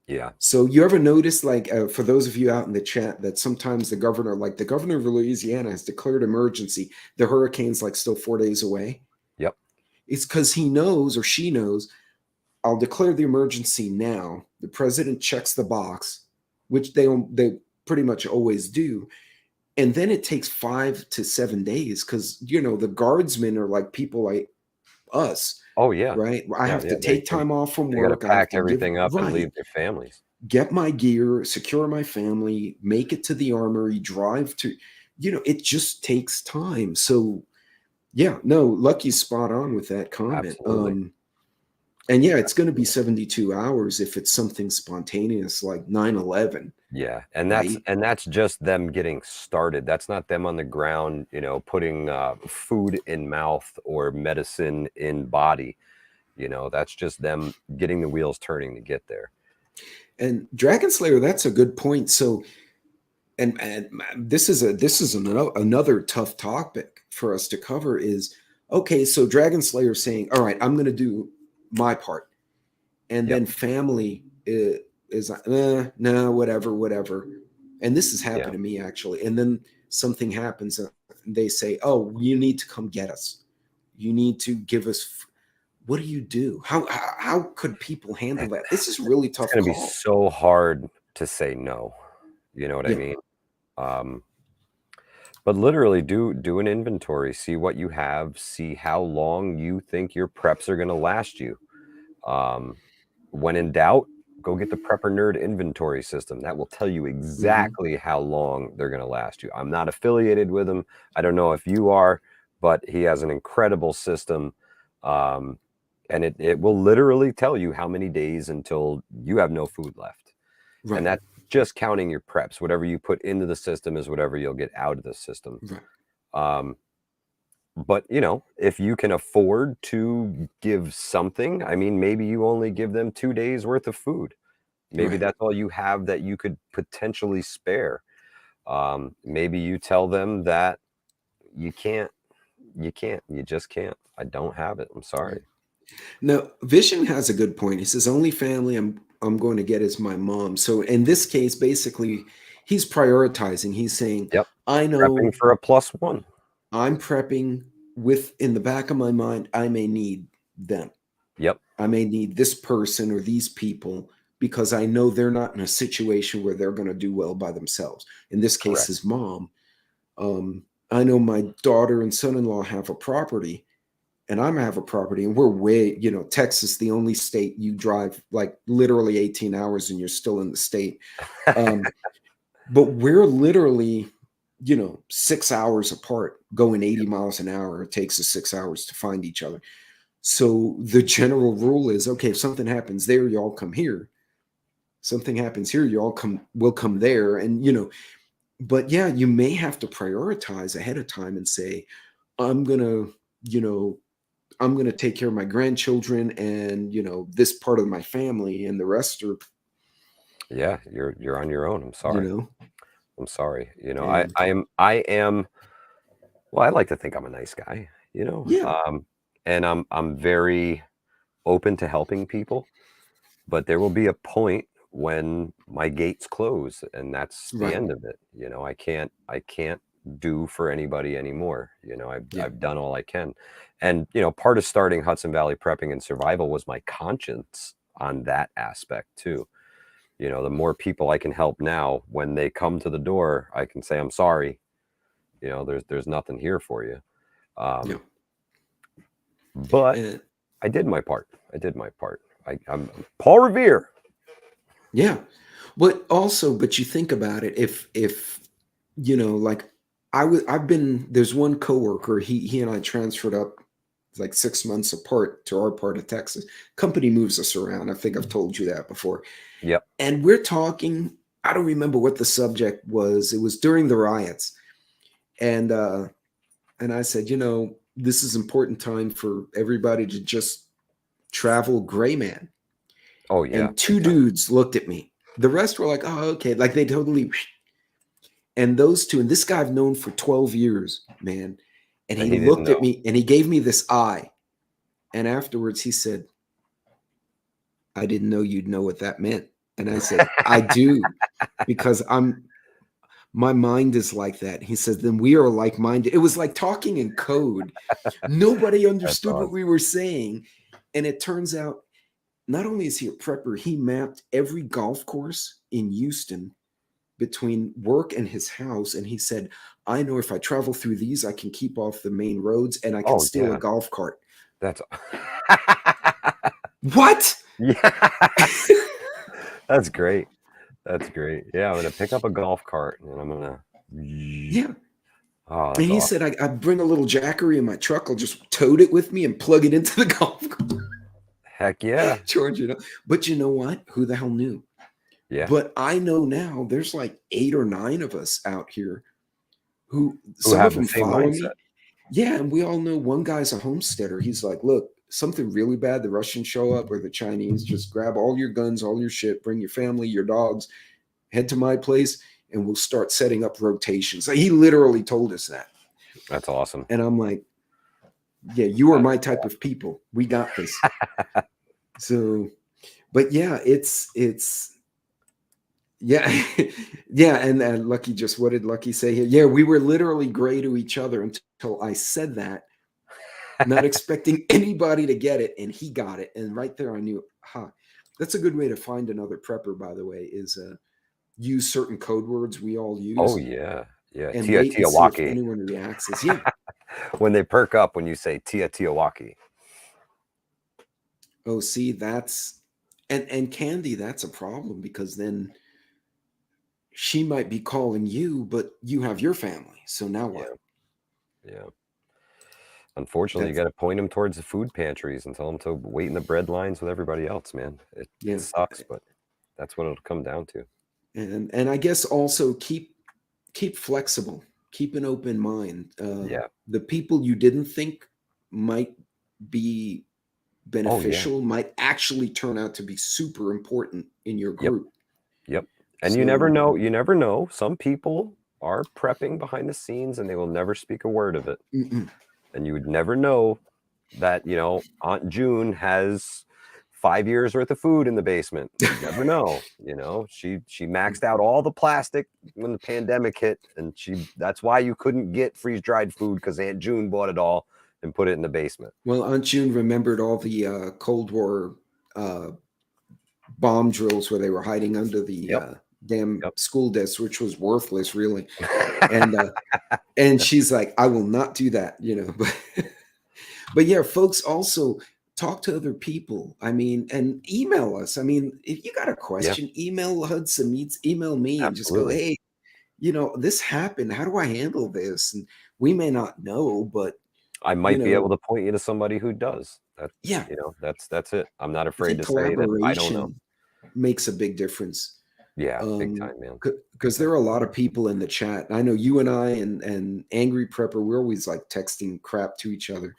B: Yeah.
A: So you ever notice, like, for those of you out in the chat, that sometimes the governor, like the governor of Louisiana, has declared emergency. The hurricane's like still 4 days away.
B: Yep.
A: It's because he knows, or she knows, I'll declare the emergency now. The president checks the box, which they pretty much always do, and then it takes 5 to 7 days because the guardsmen are like people like us,
B: Oh yeah.
A: right? I
B: Yeah.
A: have to
B: Yeah.
A: take time off from
B: They got to
A: work. I have
B: pack
A: to give
B: everything up and
A: right,
B: leave their families.
A: get my gear, secure my family, make it to the armory, drive to, it just takes time. So yeah, no, Lucky's spot on with that comment.
B: Absolutely.
A: And yeah, it's going to be 72 hours if it's something spontaneous like 9/11,
B: Yeah,
A: right?
B: and that's just them getting started. That's not them on the ground, putting food in mouth or medicine in body. That's just them getting the wheels turning to get there.
A: And Dragon Slayer, that's a good point. So, and this is another tough topic for us to cover. Is okay. So Dragon Slayer saying, "All right, I'm going to do my part," and
B: Yep.
A: then family is like, no, whatever. And this has
B: Yeah.
A: happened to me actually. And then something happens, and they say, "Oh, you need to come get us. You need to give us." What do you do? How could people handle that? This is a really
B: It's
A: tough
B: going to be
A: call.
B: so hard to say no. You know what I
A: Yeah,
B: mean? Um, but literally do an inventory, see what you have, see how long you think your preps are going to last you. Um, when in doubt, go get the Prepper Nerd inventory system. That will tell you
A: hmm,
B: exactly how long they're going to last you. I'm not affiliated with him. I don't know if you are, but he has an incredible system. Um, and it will literally tell you how many days until you have no food left. And
A: right,
B: that's just counting your preps. Whatever you put into the system is whatever you'll get out of the system.
A: right,
B: Um, but if you can afford to give something, I mean, maybe you only give them 2 days worth of food. Maybe
A: right.
B: that's all you have that you could potentially spare. Maybe you tell them that you can't, you just can't. I don't have it. I'm
A: Right.
B: sorry.
A: Now, Vision has a good point. He says, "Only family I'm going to get is my mom." So in this case, basically, he's prioritizing. He's saying,
B: Yep.
A: "I
B: Prepping
A: know
B: for a +1.
A: I'm prepping with in the back of my mind, I may need them.
B: Yep.
A: I may need this person or these people because I know they're not in a situation where they're going to do well by themselves." In this case,
B: Correct.
A: his mom. I know my daughter and son-in-law have a property, and I'm have a property, and we're way, Texas, the only state you drive like literally 18 hours and you're still in the state. Um, but we're literally, 6 hours apart, going 80
B: Yep.
A: miles an hour. It takes us 6 hours to find each other. So the general rule is, okay, if something happens there, y'all come here. Something happens here, we'll come there. And but yeah, you may have to prioritize ahead of time and say, I'm gonna, you know, I'm going to take care of my grandchildren and this part of my family, and the rest are,
B: Yeah, you're on your own. I'm
A: you
B: sorry.
A: know,
B: I'm sorry.
A: and
B: I am well, I like to think I'm a nice guy,
A: yeah,
B: and I'm very open to helping people, but there will be a point when my gates close, and that's the
A: right,
B: end of it. I can't do for anybody anymore.
A: yeah,
B: I've done all I can. And part of starting Hudson Valley Prepping and Survival was my conscience on that aspect too. The more people I can help now, when they come to the door, I can say, I'm sorry, there's nothing here for you.
A: yeah,
B: Um, but
A: and
B: I did my part. I did my part. I'm Paul Revere.
A: yeah. But you think about it, if like I've been, there's one coworker, he and I transferred up like 6 months apart to our part of Texas. Company moves us around. I think I've told you that before.
B: Yep.
A: And we're talking, I don't remember what the subject was. It was during the riots. And I said, this is important time for everybody to just travel gray man.
B: Oh yeah,
A: And
B: big
A: two
B: time.
A: dudes looked at me. The rest were like, oh, okay. Like they totally, and those two, and this guy I've known for 12 years, man. And
B: And
A: he
B: he didn't
A: looked at
B: know.
A: me and he gave me this eye. And afterwards he said, I didn't know you'd know what that meant. And I said, I do, because my mind is like that. He says, then we are like minded. It was like talking in code. Nobody
B: That's
A: understood what
B: awesome.
A: we were saying. And it turns out, not only is he a prepper, he mapped every golf course in Houston between work and his house. And he said, I know if I travel through these, I can keep off the main roads and I can
B: Oh
A: steal a
B: yeah.
A: golf cart.
B: That's
A: What?
B: yeah. That's great. That's great. Yeah, I'm gonna pick up a golf cart and I'm gonna.
A: Yeah.
B: Oh,
A: And
B: that's
A: he
B: awesome.
A: said, I bring a little jackery in my truck. I'll just tote it with me and plug it into the golf cart.
B: Heck yeah.
A: George, But you know what? Who the hell knew?
B: Yeah.
A: But I know now there's like 8 or 9 of us out here who,
B: Who
A: some of
B: have the
A: them
B: same
A: follow
B: mindset.
A: me. Yeah. And we all know one guy's a homesteader. He's like, look, something really bad, the Russians show up or the Chinese, just grab all your guns, all your shit, bring your family, your dogs, head to my place, and we'll start setting up rotations. Like, he literally told us that.
B: That's awesome.
A: And I'm like, yeah, you are
B: That
A: my type of people. We got this. So, but yeah, it's yeah, yeah. And Lucky, just what did Lucky say here? Yeah, we were literally gray to each other until I said that, not expecting anybody to get it, and he got it. And right there, I knew, huh. That's a good way to find another prepper, by the way, is use certain code words we all
B: Oh
A: use
B: yeah. Yeah.
A: and
B: Tia
A: wait and see if
B: Tiawaki.
A: anyone reacts as, yeah.
B: When they perk up when you say Tia Tiawaki.
A: Oh, see, that's and Candy, that's a problem because then she might be calling you, but you have your family. So now
B: Yeah.
A: what?
B: Yeah. Unfortunately, you
A: That's
B: got to point them towards the food pantries and tell them to wait in the bread lines with everybody else, man. It
A: yeah.
B: sucks, but that's what it'll come down to.
A: And I guess also keep flexible, keep an open mind.
B: Yeah.
A: The people you didn't think might be
B: Oh yeah.
A: beneficial might actually turn out to be super important in your
B: Yep.
A: group.
B: Yep. And you never
A: So
B: know. You never know. Some people are prepping behind the scenes and they will never speak a word of it.
A: mm-mm.
B: And you would never know that, Aunt June has 5 years worth of food in the basement. You'd never know. She maxed out all the plastic when the pandemic hit, and that's why you couldn't get freeze-dried food, because Aunt June bought it all and put it in the basement.
A: Well, Aunt June remembered all the Cold War uh, bomb drills where they were hiding under the
B: Yep.
A: damn
B: Yep.
A: school desks, which was worthless, really. And she's like, I will not do that, but yeah, folks, also talk to other people. I mean, and email us. I mean, if you got a
B: Yeah,
A: question, email Hudson, email me, and just go,
B: absolutely.
A: hey, this happened. How do I handle this? And we may not know, but
B: I
A: you
B: might be able
A: know,
B: to point you to somebody who does.
A: yeah,
B: That's it. I'm not
A: I
B: afraid
A: think
B: to say that I don't know.
A: collaboration makes a big difference.
B: Yeah, big time, man.
A: Because there are a lot of people in the chat. I know you and I and Angry Prepper, we're always like texting crap to each other.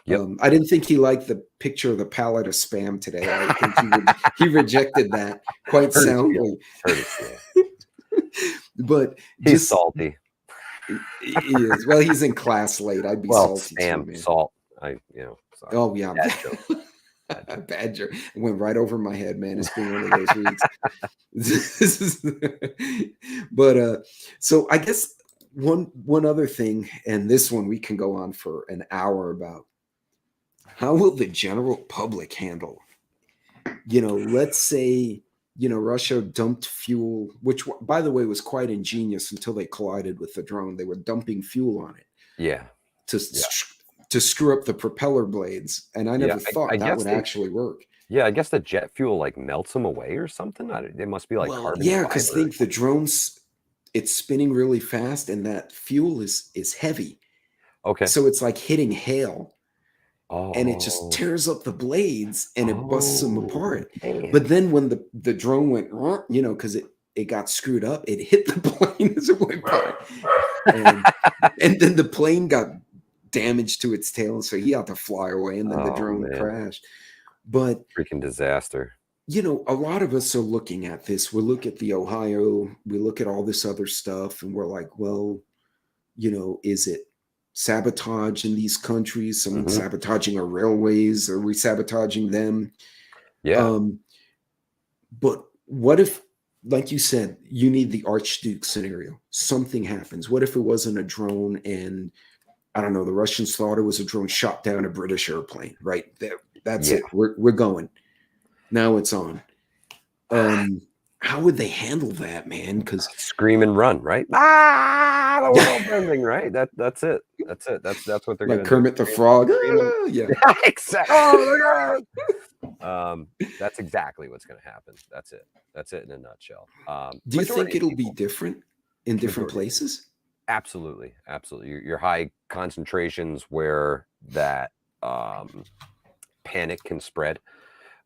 B: Yep.
A: I didn't think he liked the picture of the palette of spam today. I think he rejected that quite
B: Hurt his
A: soundly.
B: feelings. Hurt his feelings.
A: But
B: He's
A: just
B: salty.
A: he is. Well, he's in class late. I'd be
B: Well,
A: salty too,
B: spam,
A: man.
B: salt. Sorry.
A: Oh yeah,
B: Bad joke. Bad joke.
A: Badger. It went right over my head, man. It's been one of those weeks. But so I guess one other thing, and this one we can go on for an hour about. How will the general public handle? Let's say Russia dumped fuel, which by the way was quite ingenious until they collided with the drone. They were dumping fuel on it
B: Yeah.
A: to
B: Yeah.
A: to screw up the propeller blades, and I
B: Yeah.
A: never
B: I
A: thought that
B: guess
A: would actually work.
B: I guess the jet fuel like melts them away or something. It must be like
A: Well,
B: carbon
A: yeah,
B: fiber
A: because
B: or
A: think the drones, it's spinning really fast, and that fuel is heavy,
B: something. Okay.
A: so it's like hitting hail, and it just
B: Oh.
A: tears up the blades and it busts them
B: Oh,
A: apart.
B: man.
A: But then when the drone went, because it got screwed up, it hit the plane as it went by, and and then the plane got damaged to its tail, so he had to fly away, and then the
B: Oh,
A: drone
B: man.
A: crashed. But
B: Freaking disaster.
A: a lot of us are looking at this. We look at the Ohio, we look at all this other stuff, and we're like, well, is it sabotage in these countries. Someone
B: Hmm.
A: sabotaging our railways. Are we sabotaging them?
B: Yeah.
A: Um, but what if, like you said, you need the Archduke scenario? Something happens. What if it wasn't a drone and I don't know, the Russians thought it was a drone, shot down a British airplane, right? That's
B: Yeah.
A: it. We're going. Now it's on. How would they handle that, man? Because
B: Scream and run, right? Ah, the world's ending, right? That's it. That's it. That's what they're
A: like
B: gonna do.
A: Kermit the
B: Scream,
A: Frog.
B: scream and
A: Yeah.
B: yeah, exactly. Oh my God. That's exactly what's gonna happen. That's it. That's it in a nutshell.
A: Do you think
B: Majority of
A: it'll be
B: people,
A: different in different
B: majority of people.
A: places?
B: Absolutely, absolutely. Your high concentrations where that um, panic can spread.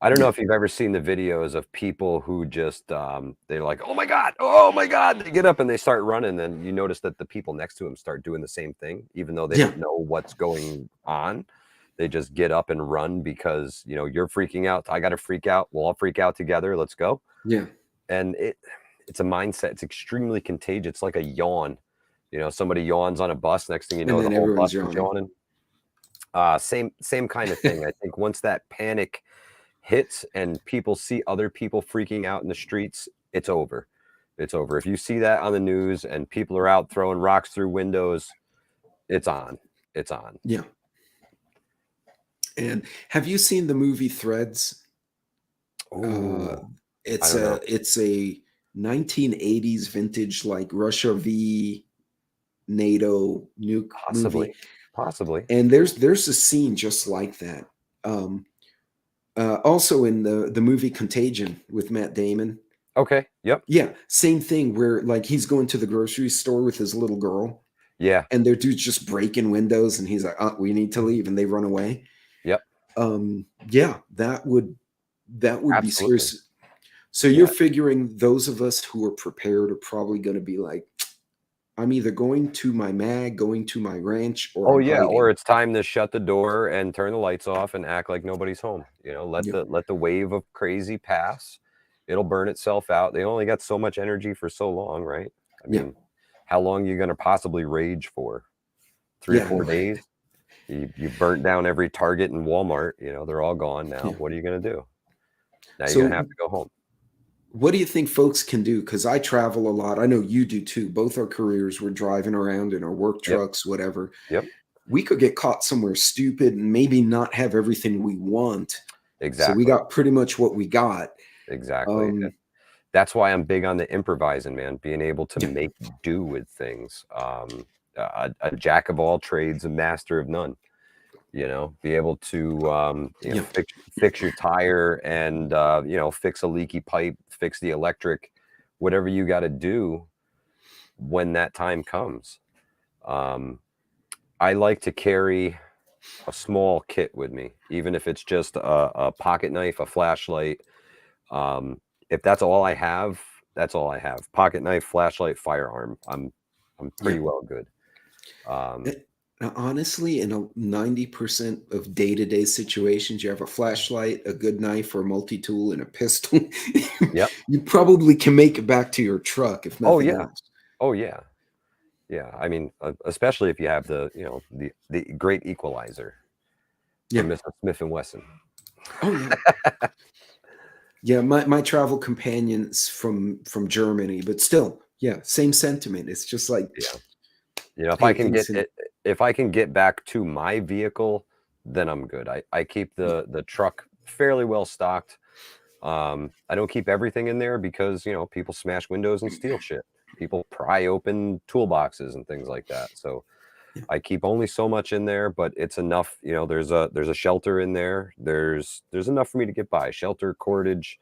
B: I don't know
A: Yeah.
B: if you've ever seen the videos of people who just they're like, oh my God, they get up and they start running, and you notice that the people next to them start doing the same thing, even though they
A: Yeah.
B: don't know what's going on. They just get up and run because you're freaking out. I got to freak out. We'll all freak out together. Let's go.
A: Yeah.
B: And it's a mindset. It's extremely contagious. It's like a yawn. Somebody yawns on a bus. Next thing you
A: And
B: know, the
A: then
B: whole
A: everyone's
B: bus is
A: yawning.
B: yawning. Same kind of thing. I think once that panic hits and people see other people freaking out in the streets, it's over. It's over. If you see that on the news and people are out throwing rocks through windows, it's on. It's on.
A: Yeah. And have you seen the movie Threads? Uh,
B: Oh, I
A: it's
B: don't know.
A: a 1980s vintage like Russia v NATO nuke
B: Possibly.
A: movie,
B: Possibly.
A: and there's a scene just like that. Um, Also in the movie Contagion with Matt Damon.
B: Okay. Yep.
A: Yeah, same thing where like he's going to the grocery store with his little girl,
B: Yeah.
A: and their dude's just breaking windows, and he's like, "We need to leave," and they run away.
B: Yep.
A: Yeah, that would be scary.
B: Absolutely.
A: So you're
B: Yeah.
A: figuring those of us who are prepared are probably going to be like, I'm either going to my mag, going to my ranch, or
B: Oh
A: I'm
B: yeah, or
A: hiding.
B: it's time to shut the door and turn the lights off and act like nobody's home. Let
A: Yep.
B: the wave of crazy pass. It'll burn itself out. They only got so much energy for so long, right? I
A: Yeah.
B: mean, how long are you going to possibly rage for? 3 or
A: Yeah.
B: 4
A: No.
B: days? You burnt down every Target and Walmart, they're all gone now.
A: Yeah.
B: What are you going to do? Now you're going to have
A: So
B: to go home.
A: what do you think folks can do? Because I travel a lot. I know you do too. Both our careers, we're driving around in our work
B: Yep.
A: trucks, whatever.
B: Yep.
A: We could get caught somewhere stupid and maybe not have everything we want. So we
B: Exactly.
A: got pretty much what we got.
B: Exactly.
A: Um,
B: That's why I'm big on the improvising, man, being able to
A: yeah.
B: make do with things. A jack of all trades, a master of none. Be able to
A: Yeah.
B: fix your tire and fix a leaky pipe, fix the electric, whatever you got to do when that time comes. I like to carry a small kit with me, even if it's just a pocket knife, a flashlight. If that's all I have, that's all I have. Pocket knife, flashlight, firearm. I'm
A: Yeah.
B: pretty well good.
A: Eh, Honestly, in a 90% of day-to-day situations, you have a flashlight, a good knife or multi-tool, and a pistol.
B: Yep.
A: You probably can make it back to your truck if
B: Oh
A: nothing
B: yeah.
A: else.
B: Oh yeah. Yeah. I mean, especially if you have the great equalizer
A: Yeah.
B: from Mr. Smith and Wesson.
A: Oh yeah. Yeah, my travel companions from Germany, but still, yeah, same sentiment. It's just like,
B: Yeah. If I
A: hey,
B: can
A: things in
B: get back to my vehicle, then I'm good. I keep
A: yeah,
B: the truck fairly well stocked. I don't keep everything in there because people smash windows and steal shit. People pry open toolboxes and things like that. So
A: yeah,
B: I keep only so much in there, but it's enough. There's a shelter in there. There's enough for me to get by. Shelter, cordage,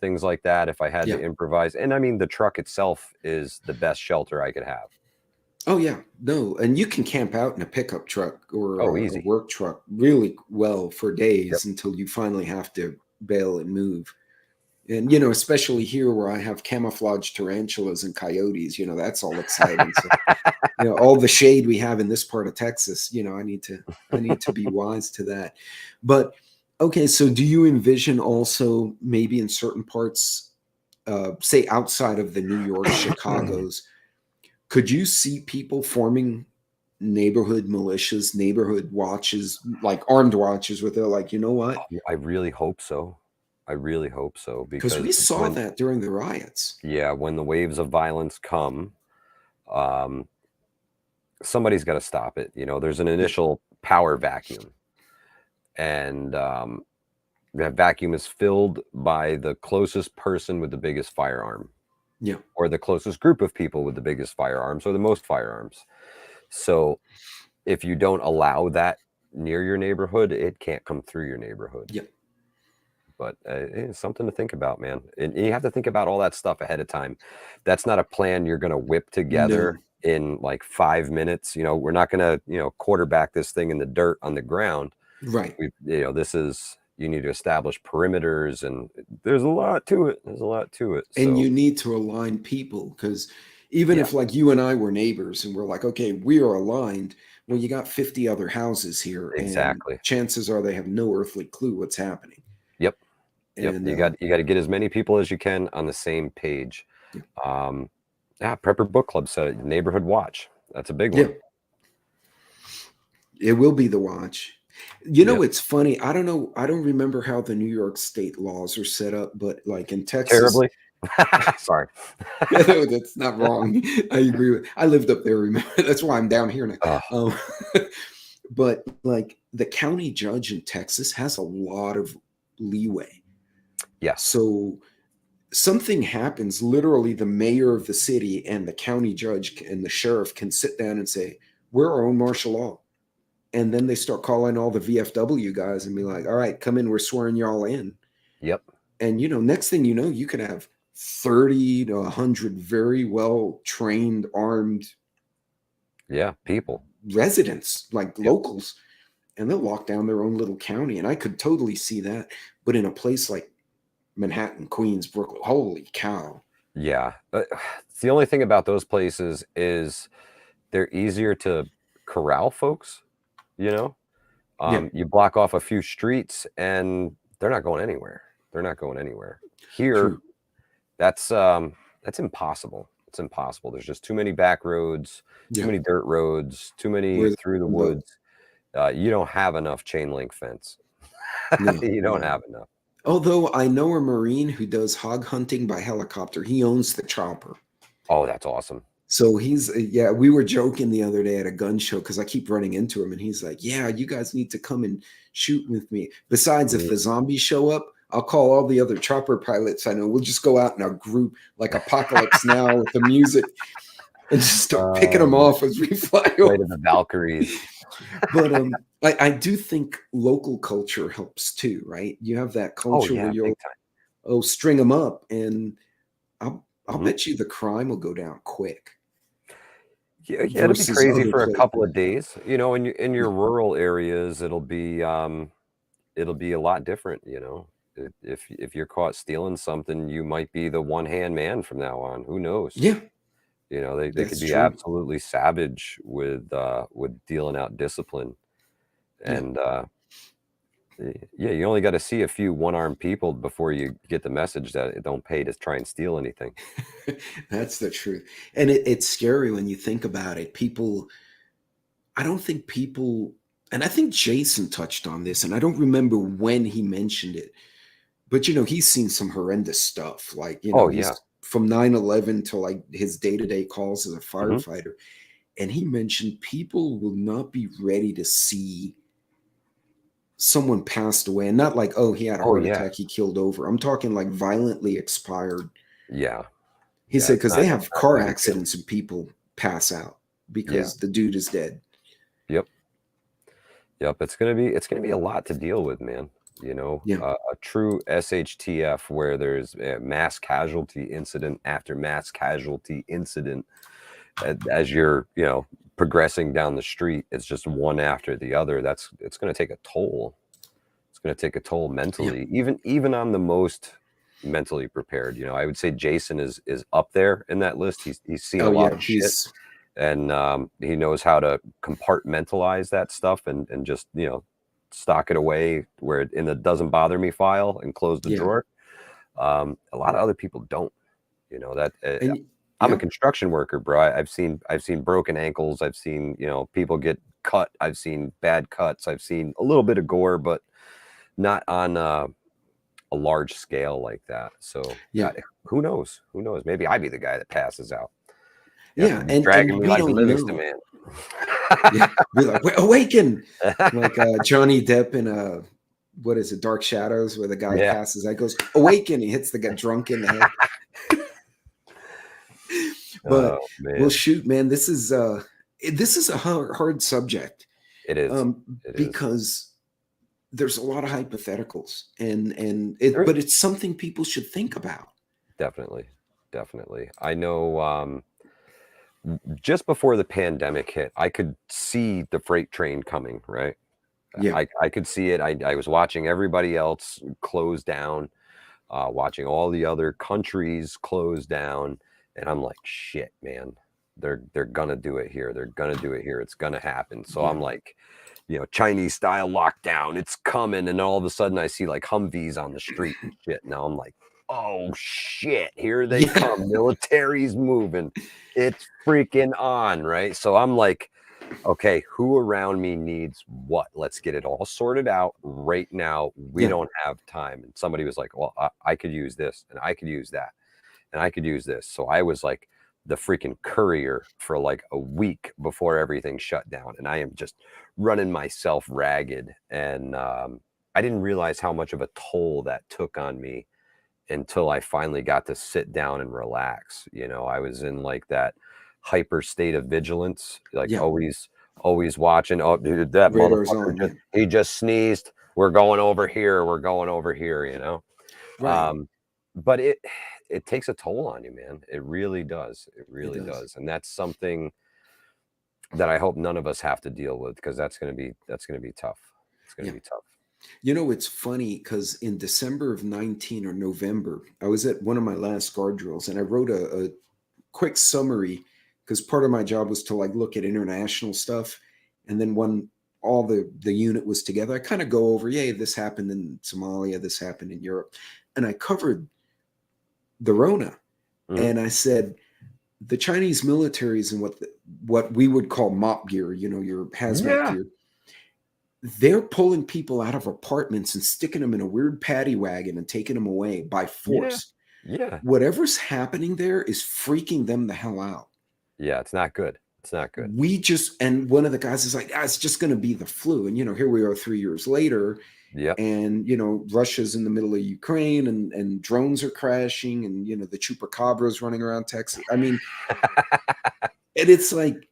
B: things like that. If I had
A: yeah.
B: to improvise, and I mean the truck itself is the best shelter I could have.
A: Oh yeah, no, and you can camp out in a pickup truck or
B: Oh,
A: a
B: easy.
A: work truck really well for
B: Yep.
A: days until you finally have to bail and move. And especially here where I have camouflage tarantulas and coyotes, that's all exciting. So, all the shade we have in this part of Texas, I need to be wise to that. But okay, so do you envision also maybe in certain parts, say outside of the New York, Chicago's, could you see people forming neighborhood militias, neighborhood watches, like armed watches, where they're like, you know what?
B: I really hope so. I really hope so,
A: Because
B: because
A: we saw
B: when,
A: that during the riots.
B: yeah, when the waves of violence come, um, somebody's got to stop it. There's an
A: Yeah,
B: initial power vacuum, and that vacuum is filled by the closest person with the biggest firearm,
A: yeah,
B: or the closest group of people with the biggest firearms, or the most firearms. So if you don't allow that near your neighborhood, it can't come through your neighborhood.
A: yeah.
B: But it's something to think about, man. And you have to think about all that stuff ahead of time. That's not a plan you're going to whip together
A: No,
B: in like 5 minutes. We're not going to, quarterback this thing in the dirt on the ground.
A: right.
B: This is, you need to establish perimeters, and there's a lot to it. There's a lot to it.
A: And
B: So
A: you need to align people, because even
B: yeah,
A: if like you and I were neighbors and we're like, okay, we are aligned, well, you got 50 other houses here, and
B: exactly.
A: chances are they have no earthly clue what's happening.
B: Yep. Yep.
A: And
B: You got to get as many people as you can on the same page.
A: yeah,
B: Um, yeah, Prepper Book Club said neighborhood watch. That's a big
A: yeah,
B: one.
A: it will be the watch. You know,
B: Yep.
A: it's funny. I don't know. I don't remember how the New York state laws are set up, but like in Texas,
B: Terribly. Sorry.
A: no, that's not wrong. I agree with. I lived up there. Remember, that's why I'm down here now.
B: Oh,
A: Um, but like the county judge in Texas has a lot of leeway.
B: yes.
A: So something happens, literally the mayor of the city and the county judge and the sheriff can sit down and say, "We're our own martial law." And then they start calling all the VFW guys and be like, "All right, come in. We're swearing y'all in."
B: Yep.
A: And next thing you know, you could have 30 to 100 very well trained, armed
B: Yeah. People.
A: residents, like
B: Yep.
A: locals, and they'll lock down their own little county. And I could totally see that. But in a place like Manhattan, Queens, Brooklyn, holy cow.
B: Yeah. The only thing about those places is they're easier to corral folks, you know?
A: Yeah,
B: You block off a few streets and they're not going anywhere. They're not going anywhere. Here,
A: true.
B: that's impossible. It's impossible. There's just too many back roads, too
A: Yeah.
B: many dirt roads, too many
A: Where
B: through the
A: the
B: woods. You don't have enough chain link fence.
A: no,
B: You don't
A: no.
B: have enough.
A: Although I know a Marine who does hog hunting by helicopter. He owns the chopper.
B: Oh, that's awesome.
A: So he's, yeah, we were joking the other day at a gun show because I keep running into him and he's like, "Yeah, you guys need to come and shoot with me. Besides, if
B: Mhm.
A: the zombies show up, I'll call all the other chopper pilots I know. We'll just go out in a group like Apocalypse Now with the music and just start picking them
B: Yeah.
A: off as we fly
B: Flight
A: over."
B: of the Valkyries.
A: But I do think local culture helps too, right? You have that
B: Oh
A: culture where
B: yeah,
A: you'll
B: big time.
A: string them up, and I'll
B: Mhm.
A: bet you the crime will go down quick
B: Yeah, yeah, it'll be
A: versus
B: crazy
A: other
B: for a couple
A: places.
B: of days. In your
A: Yeah,
B: rural areas, it'll be a lot different. If you're caught stealing something, you might be the one hand man from now on. Who knows?
A: yeah,
B: They could
A: that's
B: be
A: true.
B: absolutely savage with dealing out discipline.
A: Yeah,
B: And yeah, you only got to see a few one-armed people before you get the message that it don't pay to try and steal anything.
A: that's the truth. And it's scary when you think about it. People, I don't think people, and I think Jason touched on this, and I don't remember when he mentioned it, but he's seen some horrendous stuff. Like,
B: Oh yeah.
A: he's from 9/11 to like his day-to-day calls as a
B: Hmm.
A: firefighter. And he mentioned people will not be ready to see someone passed away, and not like, oh, he had a
B: Oh
A: heart
B: yeah.
A: attack, he killed over. I'm talking like violently expired.
B: Yeah.
A: He
B: Yeah.
A: said
B: It's
A: because
B: not.
A: they
B: It's
A: have
B: not
A: car
B: a good feeling.
A: accidents and people pass out
B: Yeah.
A: because the dude is dead.
B: Yep. Yep, it's gonna be a lot to deal with, man.
A: Yeah,
B: A true SHTF where there's a mass casualty incident after mass casualty incident, as you're progressing down the street. It's just one after the other. It's going to take a toll. It's going to take a toll
A: yeah.
B: mentally, even on the most mentally prepared. I would say Jason is up there in that list. He's seen a
A: Oh
B: lot
A: yeah,
B: of shit,
A: he's
B: and he knows how to compartmentalize that stuff and just stock it away where in the doesn't bother me file and close the
A: yeah.
B: drawer. A lot of other people don't. That
A: And
B: I'm a
A: Yeah.
B: construction worker, bro. I've seen broken ankles. I've seen, people get cut. I've seen bad cuts. I've seen a little bit of gore, but not on a large scale like that. So
A: Yeah.
B: who knows? Who knows? Maybe I'd be the guy that passes out. You have to
A: Yeah.
B: be
A: And
B: dragging me
A: we
B: like
A: don't
B: Livingston
A: know.
B: Man.
A: Yeah. Be like, awaken. Like Johnny Depp in what is it, Dark Shadows, where the guy
B: Yeah.
A: passes out, goes, awaken. He hits the guy drunk in the head. But
B: Oh
A: well,
B: man,
A: shoot, man, this is a hard subject,
B: it is. It is.
A: because there's a lot of hypotheticals,
B: There
A: but
B: is.
A: it's something people should think about.
B: Definitely. Definitely. I know just before the pandemic hit, I could see the freight train coming, right?
A: Yeah,
B: I could see it. I was watching everybody else close down, watching all the other countries close down, and I'm like, shit, man, they're gonna do it here. They're gonna do it here. It's gonna happen. So
A: yeah,
B: I'm like, Chinese style lockdown. It's coming, and all of a sudden I see like Humvees on the street and shit. Now I'm like, oh shit, here they
A: yeah,
B: come. Military's moving. It's freaking on, right? So I'm like, okay, who around me needs what? Let's get it all sorted out right now. We
A: yeah,
B: don't have time. And somebody was like, well, I could use this, and I could use that, and I could use this. So I was like the freaking courier for like a week before everything shut down. And I am just running myself ragged. And I didn't realize how much of a toll that took on me until I finally got to sit down and relax. I was in like that hyper state of vigilance, like
A: yeah.
B: always watching. Oh, dude, that
A: Radar's
B: motherfucker
A: on. Yeah,
B: he just sneezed. We're going over here. We're going over here,
A: right.
B: Um, but it takes a toll on you, man. It really does. It
A: It
B: really
A: does.
B: does. And that's something that I hope none of us have to deal with, because that's gonna be tough. It's gonna
A: Yeah.
B: be tough.
A: It's funny because in December of 19 or November, I was at one of my last guard drills and I wrote a quick summary because part of my job was to like look at international stuff. And then when all the unit was together, I kind of go over, yeah, this happened in Somalia, this happened in Europe. And I covered the Rona.
B: Mhm.
A: And I said, the Chinese military is in what we would call mop gear, your hazmat
B: Yeah.
A: gear. They're pulling people out of apartments and sticking them in a weird paddy wagon and taking them away by
B: Yeah.
A: force.
B: Yeah.
A: Whatever's happening there is freaking them the hell out.
B: Yeah. It's not good. It's not good.
A: And one of the guys is like, it's just going to be the flu. And, here we are 3 years later,
B: Yep.
A: and, Russia's in the middle of Ukraine, and drones are crashing, and, the chupacabras running around Texas. I mean, and it's like,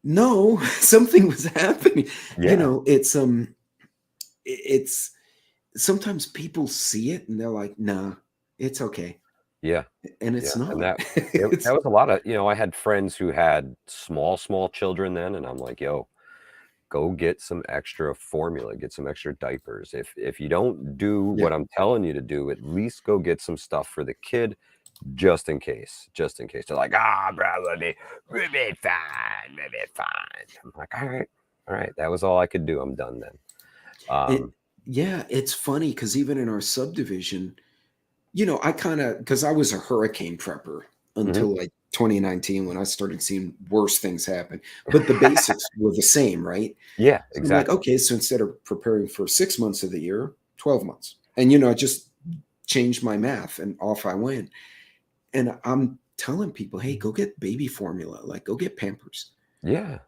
A: no, something was happening.
B: Yeah.
A: It's sometimes people see it and they're like, nah, it's okay.
B: Yeah.
A: And
B: Yeah.
A: it's
B: And
A: not.
B: that was a lot of, I had friends who had small children then, and I'm like, yo, go get some extra formula, get some extra diapers. If you don't do
A: Yeah.
B: what I'm telling you to do, at least go get some stuff for the kid, just in case. Just in case. They're like, bro, we'll be fine, we'll be fine. I'm like, all right. That was all I could do. I'm done then.
A: It,
B: Um,
A: yeah, it's funny because even in our subdivision, I kind of, because I was a hurricane prepper
B: mhm.
A: until like 2019 when I started seeing worse things happen. But the basics were the same, right?
B: Yeah,
A: So I'm like,
B: exactly.
A: okay, so instead of preparing for 6 months of the year, 12 months. And, I just changed my math and off I went. And I'm telling people, hey, go get baby formula, like go get Pampers.
B: Yeah.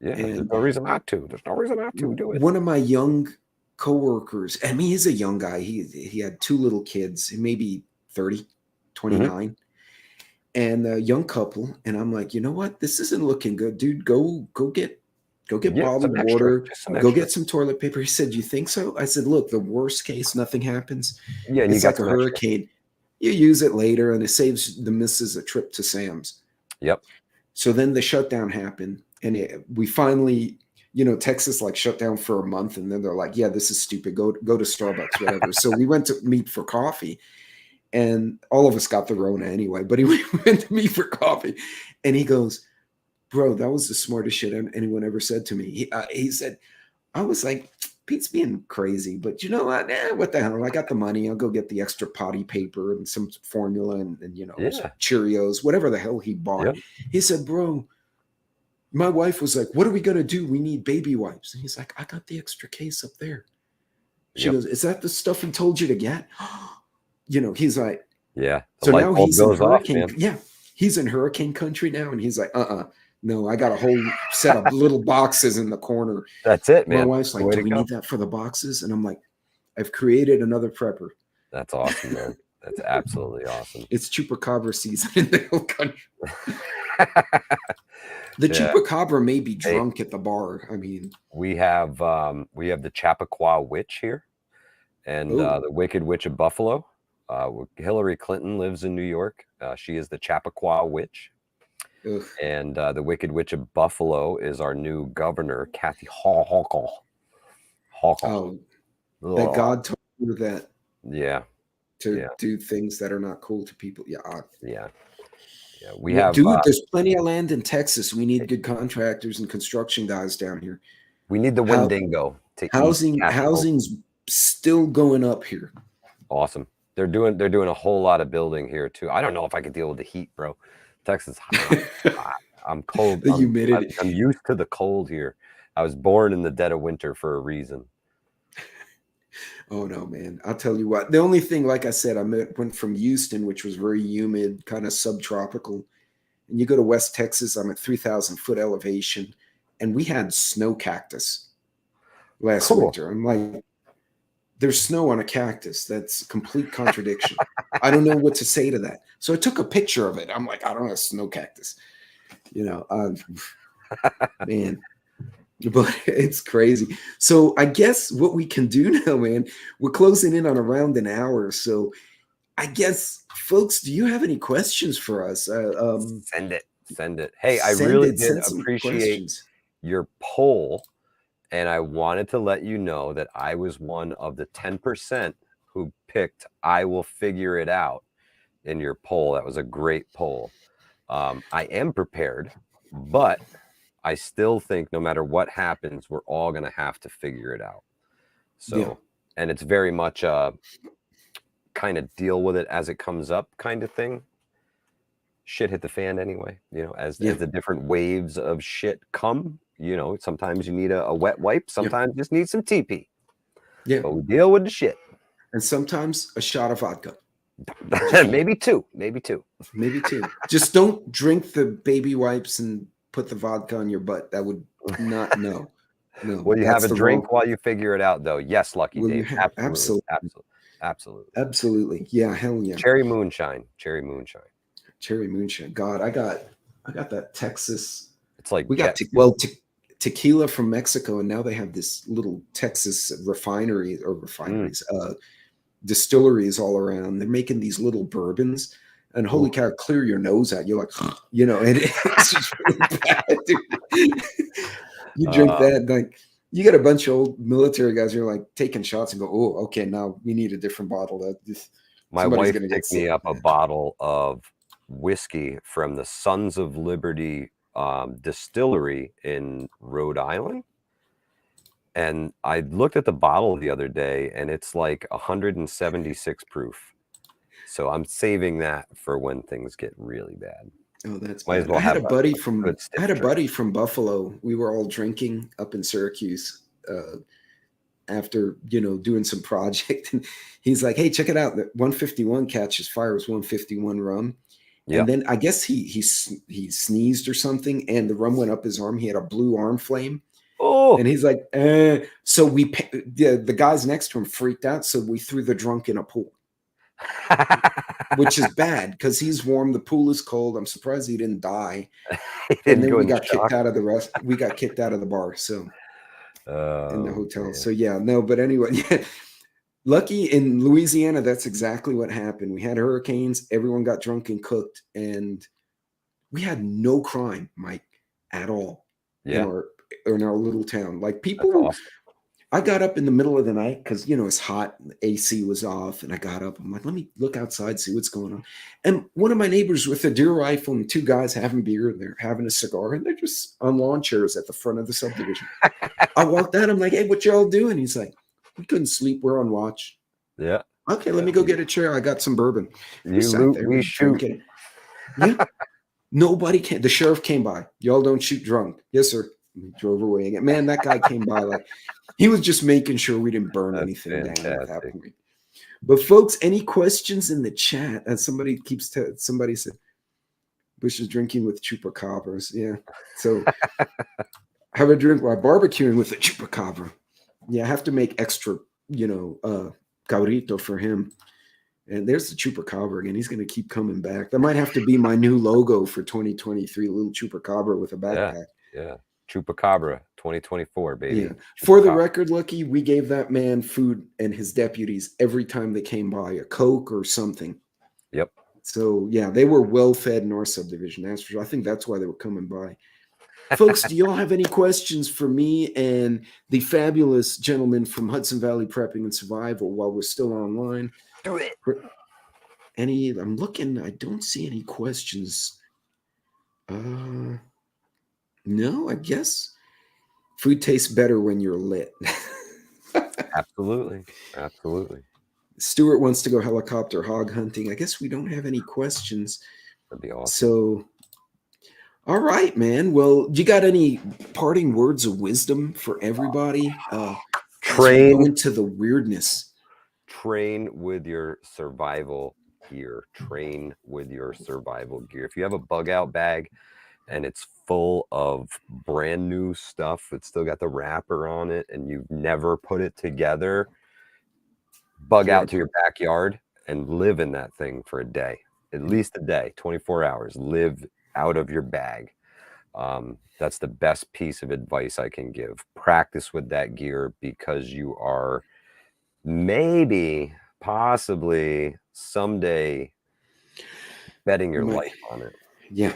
B: Yeah. There's
A: And
B: no reason not to. There's no reason not to do it.
A: one of my young coworkers, I mean, he's a young guy. He had two little kids, maybe 30,
B: Mhm.
A: 29, and a young couple. And I'm like, you know what? This isn't looking good, dude. Go get
B: Yeah, some
A: bottled
B: extra.
A: water.
B: Just some
A: Go
B: extra.
A: get some toilet paper. He said, you think so? I said, look, the worst case, nothing happens.
B: Yeah, and you
A: It's
B: got
A: like a
B: some extra.
A: hurricane. You use it later and it saves the missus a trip to Sam's.
B: Yep.
A: So then the shutdown happened, and we finally, Texas like shut down for a month, and then they're like, "Yeah, this is stupid. Go to Starbucks, whatever." So we went to meet for coffee, and all of us got the Rona anyway. But we went to meet for coffee, and he goes, "Bro, that was the smartest shit anyone ever said to me." He said, "I was like, Pete's being crazy, but you know what? What the hell? I got the money. I'll go get the extra potty paper and some formula and you know,
B: Yeah.
A: Cheerios, whatever the hell he bought.
B: Yep.
A: He said, bro, my wife was like, what are we going to do? We need baby wipes. And he's like, I got the extra case up there. She
B: Yep.
A: goes, is that the stuff he told you to get? You know, he's like,
B: Yeah. The
A: so
B: light
A: now
B: bulb
A: he's in
B: goes off,
A: hurricane.
B: man.
A: Yeah. He's in hurricane country now. And he's like, no, I got a whole set of little boxes in the corner.
B: That's it,
A: My
B: man.
A: wife's like,
B: Way
A: do
B: to
A: we
B: go.
A: need that for the boxes? And I'm like, I've created another prepper.
B: That's awesome, man. That's absolutely awesome.
A: It's chupacabra season in the hill country. The
B: Yeah.
A: chupacabra may be drunk at the bar. I mean,
B: we have the Chappaqua Witch here, and the Wicked Witch of Buffalo. Hillary Clinton lives in New York. She is the Chappaqua Witch.
A: ugh.
B: And the Wicked Witch of Buffalo is our new governor, Kathy Hochul.
A: Oh, that God told you that
B: Yeah.
A: to do things that are not cool to people. Yeah.
B: Yeah. We have,
A: dude, there's plenty of land in Texas. We need good contractors and construction guys down here.
B: we need the Wendigo to eat
A: Housing's still going up here.
B: Awesome. They're doing a whole lot of building here too. I don't know if I could deal with the heat, bro. Texas hot. I'm cold.
A: The humidity.
B: I'm used to the cold here. I was born in the dead of winter for a reason.
A: Oh no, man. I'll tell you what. The only thing, like I said, I went from Houston, which was very humid, kind of subtropical. And you go to West Texas, I'm at 3,000 foot elevation. And we had snow cactus last winter. I'm like, there's snow on a cactus. That's a complete contradiction. I don't know what to say to that. So I took a picture of it. I'm like, I don't have snow cactus. You know, man. But it's crazy. So I guess what we can do now, man, we're closing in on around an hour. So I guess, folks, do you have any questions for us?
B: Send it. Hey, I really did appreciate your poll. And I wanted to let you know that I was one of the 10% who picked I will figure it out in your poll. That was a great poll. I am prepared, but I still think no matter what happens, we're all going to have to figure it out. So, and it's very much a kind of deal with it as it comes up kind of thing. Shit hit the fan anyway, you know, as the different waves of shit come, you know, sometimes you need a wet wipe. Sometimes you just need some TP.
A: Yeah.
B: But we deal with the shit.
A: And sometimes a shot of vodka.
B: Maybe two.
A: Just don't drink the baby wipes and put the vodka on your butt. That would not, no.
B: Will you have a drink while you figure it out, though? Yes, Lucky Dave.
A: Absolutely. Yeah, hell yeah.
B: Cherry moonshine.
A: God, I got that Texas.
B: It's like
A: we got tequila from Mexico, and now they have this little Texas distilleries all around. They're making these little bourbons, and holy cow, clear your nose out. You're like, you know, and it's just really bad, dude. You drink that, like you get a bunch of old military guys who are like taking shots and go, oh, okay, now we need a different bottle.
B: My wife picked me up a bottle of whiskey from the Sons of Liberty distillery in Rhode Island. And I looked at the bottle the other day, and it's like 176 proof. So I'm saving that for when things get really bad.
A: Oh, that's bad. I had a buddy from Buffalo. We were all drinking up in Syracuse after, you know, doing some project. And he's like, hey, check it out. The 151 catches fire was 151 rum. And then I guess he sneezed or something, and the rum went up his arm. He had a blue arm flame. Oh, and he's like, so the guys next to him freaked out. So we threw the drunk in a pool, which is bad because he's warm. The pool is cold. I'm surprised he didn't die. And then we got kicked out of we got kicked out of the bar. So in the hotel. Man. So but anyway, lucky in Louisiana, that's exactly what happened. We had hurricanes. Everyone got drunk and cooked, and we had no crime, Mike, at all in our little town. Like people I got up in the middle of the night because, it's hot. And the AC was off. And I got up. I'm like, let me look outside, see what's going on. And one of my neighbors with a deer rifle and two guys having beer. They're having a cigar. And they're just on lawn chairs at the front of the subdivision. I walked out. I'm like, hey, what y'all doing? He's like, we couldn't sleep. We're on watch.
B: Yeah.
A: Okay, let me go get a chair. I got some bourbon. We
B: You
A: sat
B: loot,
A: there,
B: we
A: we
B: shoot.
A: drinking. Yeah. Nobody came. The sheriff came by. Y'all don't shoot drunk. Yes, sir. We drove away again. Man, that guy came by like he was just making sure we didn't burn
B: That's
A: anything down at that
B: fantastic.
A: point. But folks, any questions in the chat? And somebody somebody said Bush is drinking with chupacabras. Yeah. So have a drink while barbecuing with a chupacabra. Yeah, I have to make extra, cabrito for him. And there's the chupacabra again. He's going to keep coming back. That might have to be my new logo for 2023, a little chupacabra with a backpack.
B: Yeah. Chupacabra 2024, baby.
A: Yeah. For the record, Lucky, we gave that man food and his deputies every time they came by, a Coke or something.
B: Yep.
A: So, yeah, they were well fed in our subdivision. That's for sure. I think that's why they were coming by. Folks, do y'all have any questions for me and the fabulous gentleman from Hudson Valley Prepping and Survival while we're still online?
B: Do it.
A: I'm looking, I don't see any questions. No, I guess food tastes better when you're lit.
B: Absolutely.
A: Stuart wants to go helicopter hog hunting. I guess we don't have any questions.
B: That'd be awesome.
A: So, all right, man. Well, you got any parting words of wisdom for everybody? Go into the weirdness.
B: Train with your survival gear. If you have a bug out bag and it's full of brand new stuff, it's still got the wrapper on it, and you've never put it together, bug out to your backyard and live in that thing for a day, at least a day, 24 hours. Live out of your bag. That's the best piece of advice I can give. Practice with that gear, because you are possibly someday betting your life on it.
A: Yeah.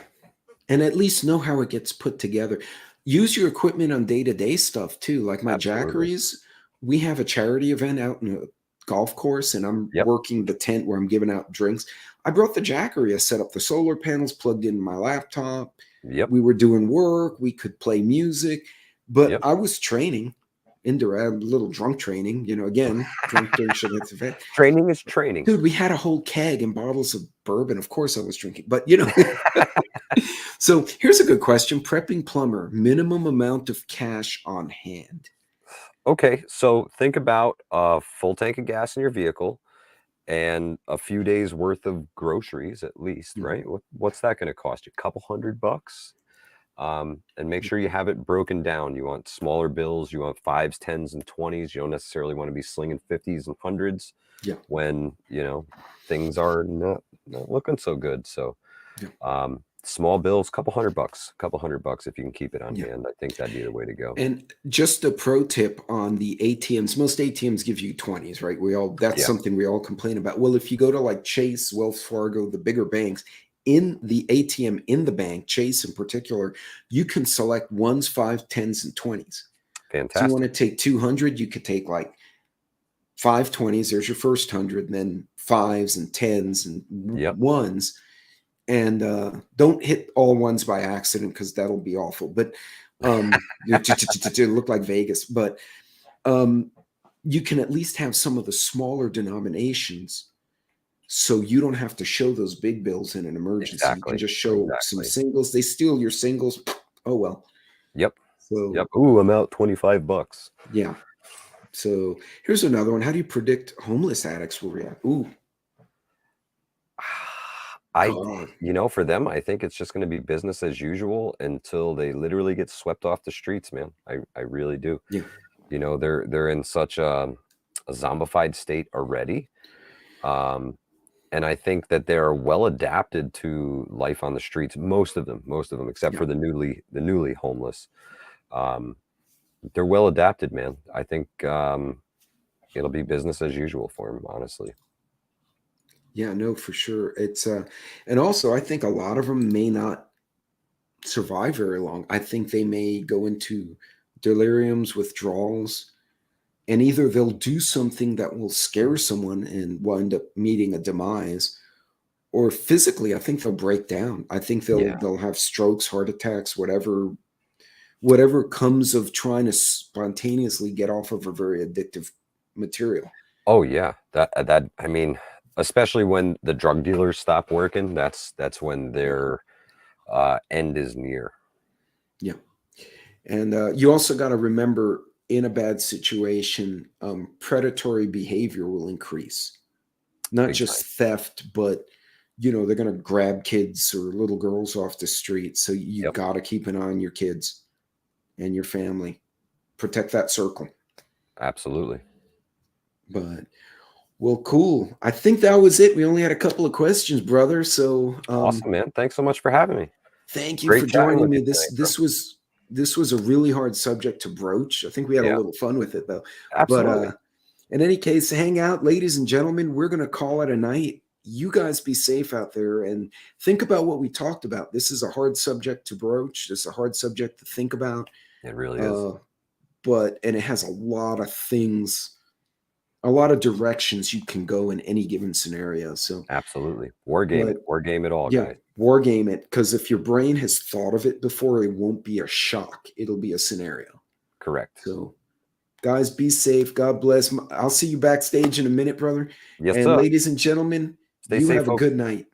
A: And at least know how it gets put together. Use your equipment on day-to-day stuff too. Like my Jackeries, we have a charity event out in a golf course, and I'm working the tent where I'm giving out drinks. I brought the Jackery. I set up the solar panels, plugged in my laptop. We were doing work. We could play music, but I was training. Indirect, little drunk training, again, drunk during Shadet's event.
B: Training is training.
A: Dude, we had a whole keg and bottles of bourbon. Of course I was drinking, but So here's a good question. Prepping plumber, minimum amount of cash on hand.
B: Okay, so think about a full tank of gas in your vehicle and a few days worth of groceries at least, right? What's that going to cost you? A couple $100? And make sure you have it broken down. You want smaller bills, you want 5s, 10s, and 20s. You don't necessarily want to be slinging 50s and 100s when things are not looking so good. So small bills, couple $100 if you can keep it on hand. I think that'd be the way to go.
A: And just a pro tip on the ATMs, most ATMs give you 20s, right? That's something we all complain about. Well, if you go to like Chase, Wells Fargo, the bigger banks, in the ATM in the bank, Chase in particular, you can select 1s, 5s, 10s, and 20s.
B: Fantastic.
A: So you want to take 200, you could take like 5 20s. There's your first 100, then 5s and 10s and 1s. And don't hit all 1s by accident, because that'll be awful. But to look like Vegas. But you can at least have some of the smaller denominations, so you don't have to show those big bills in an emergency. You can just show some singles. They steal your singles. Oh, well. So,
B: Ooh, I'm out $25.
A: Yeah. So here's another one. How do you predict homeless addicts will react? Ooh.
B: For them, I think it's just going to be business as usual until they literally get swept off the streets, man. I really do.
A: Yeah.
B: They're in such a zombified state already. And I think that they're well adapted to life on the streets. Most of them, except for the newly homeless. They're well adapted, man. I think it'll be business as usual for them, honestly.
A: Yeah, no, for sure. It's and also I think a lot of them may not survive very long. I think they may go into deliriums, withdrawals. and either they'll do something that will scare someone and wind up meeting a demise, or physically, I think they'll break down. I think
B: Yeah.
A: they'll have strokes, heart attacks, whatever comes of trying to spontaneously get off of a very addictive material.
B: Oh yeah. That I mean, especially when the drug dealers stop working, that's when
A: Yeah.
B: their end is near.
A: Yeah. And you also got to remember, in a bad situation, predatory behavior will increase. Not
B: Big time.
A: just theft, but they're going to grab kids or little girls off the street. So you
B: Yep.
A: got to keep an eye on your kids and your family. Protect that circle.
B: Absolutely.
A: But well, cool. I think that was it. We only had a couple of questions, brother. So
B: Awesome, man. Thanks so much for having me.
A: thank you
B: Great
A: for
B: chatting
A: joining
B: with
A: me.
B: you
A: This
B: tonight, bro.
A: this was a really hard subject to broach. I think we had a
B: Yeah,
A: little fun with it though. But
B: absolutely.
A: in any case, hang out, ladies and gentlemen. We're gonna call it a night. You guys be safe out there and think about what we talked about. This is a hard subject to broach. This is a hard subject to think about.
B: It really is.
A: Uh, and it has a lot of things, a lot of directions you can go in any given scenario. So,
B: Absolutely. War game it.
A: but
B: War game it all,
A: yeah,
B: guys.
A: war game it, because if your brain has thought of it before, it won't be a shock. It'll be a scenario.
B: Correct.
A: So, guys, be safe. God bless. I'll see you backstage in a minute, brother.
B: Yes,
A: And
B: sir.
A: ladies and gentlemen,
B: Stay
A: you
B: safe,
A: have a
B: folks.
A: good night.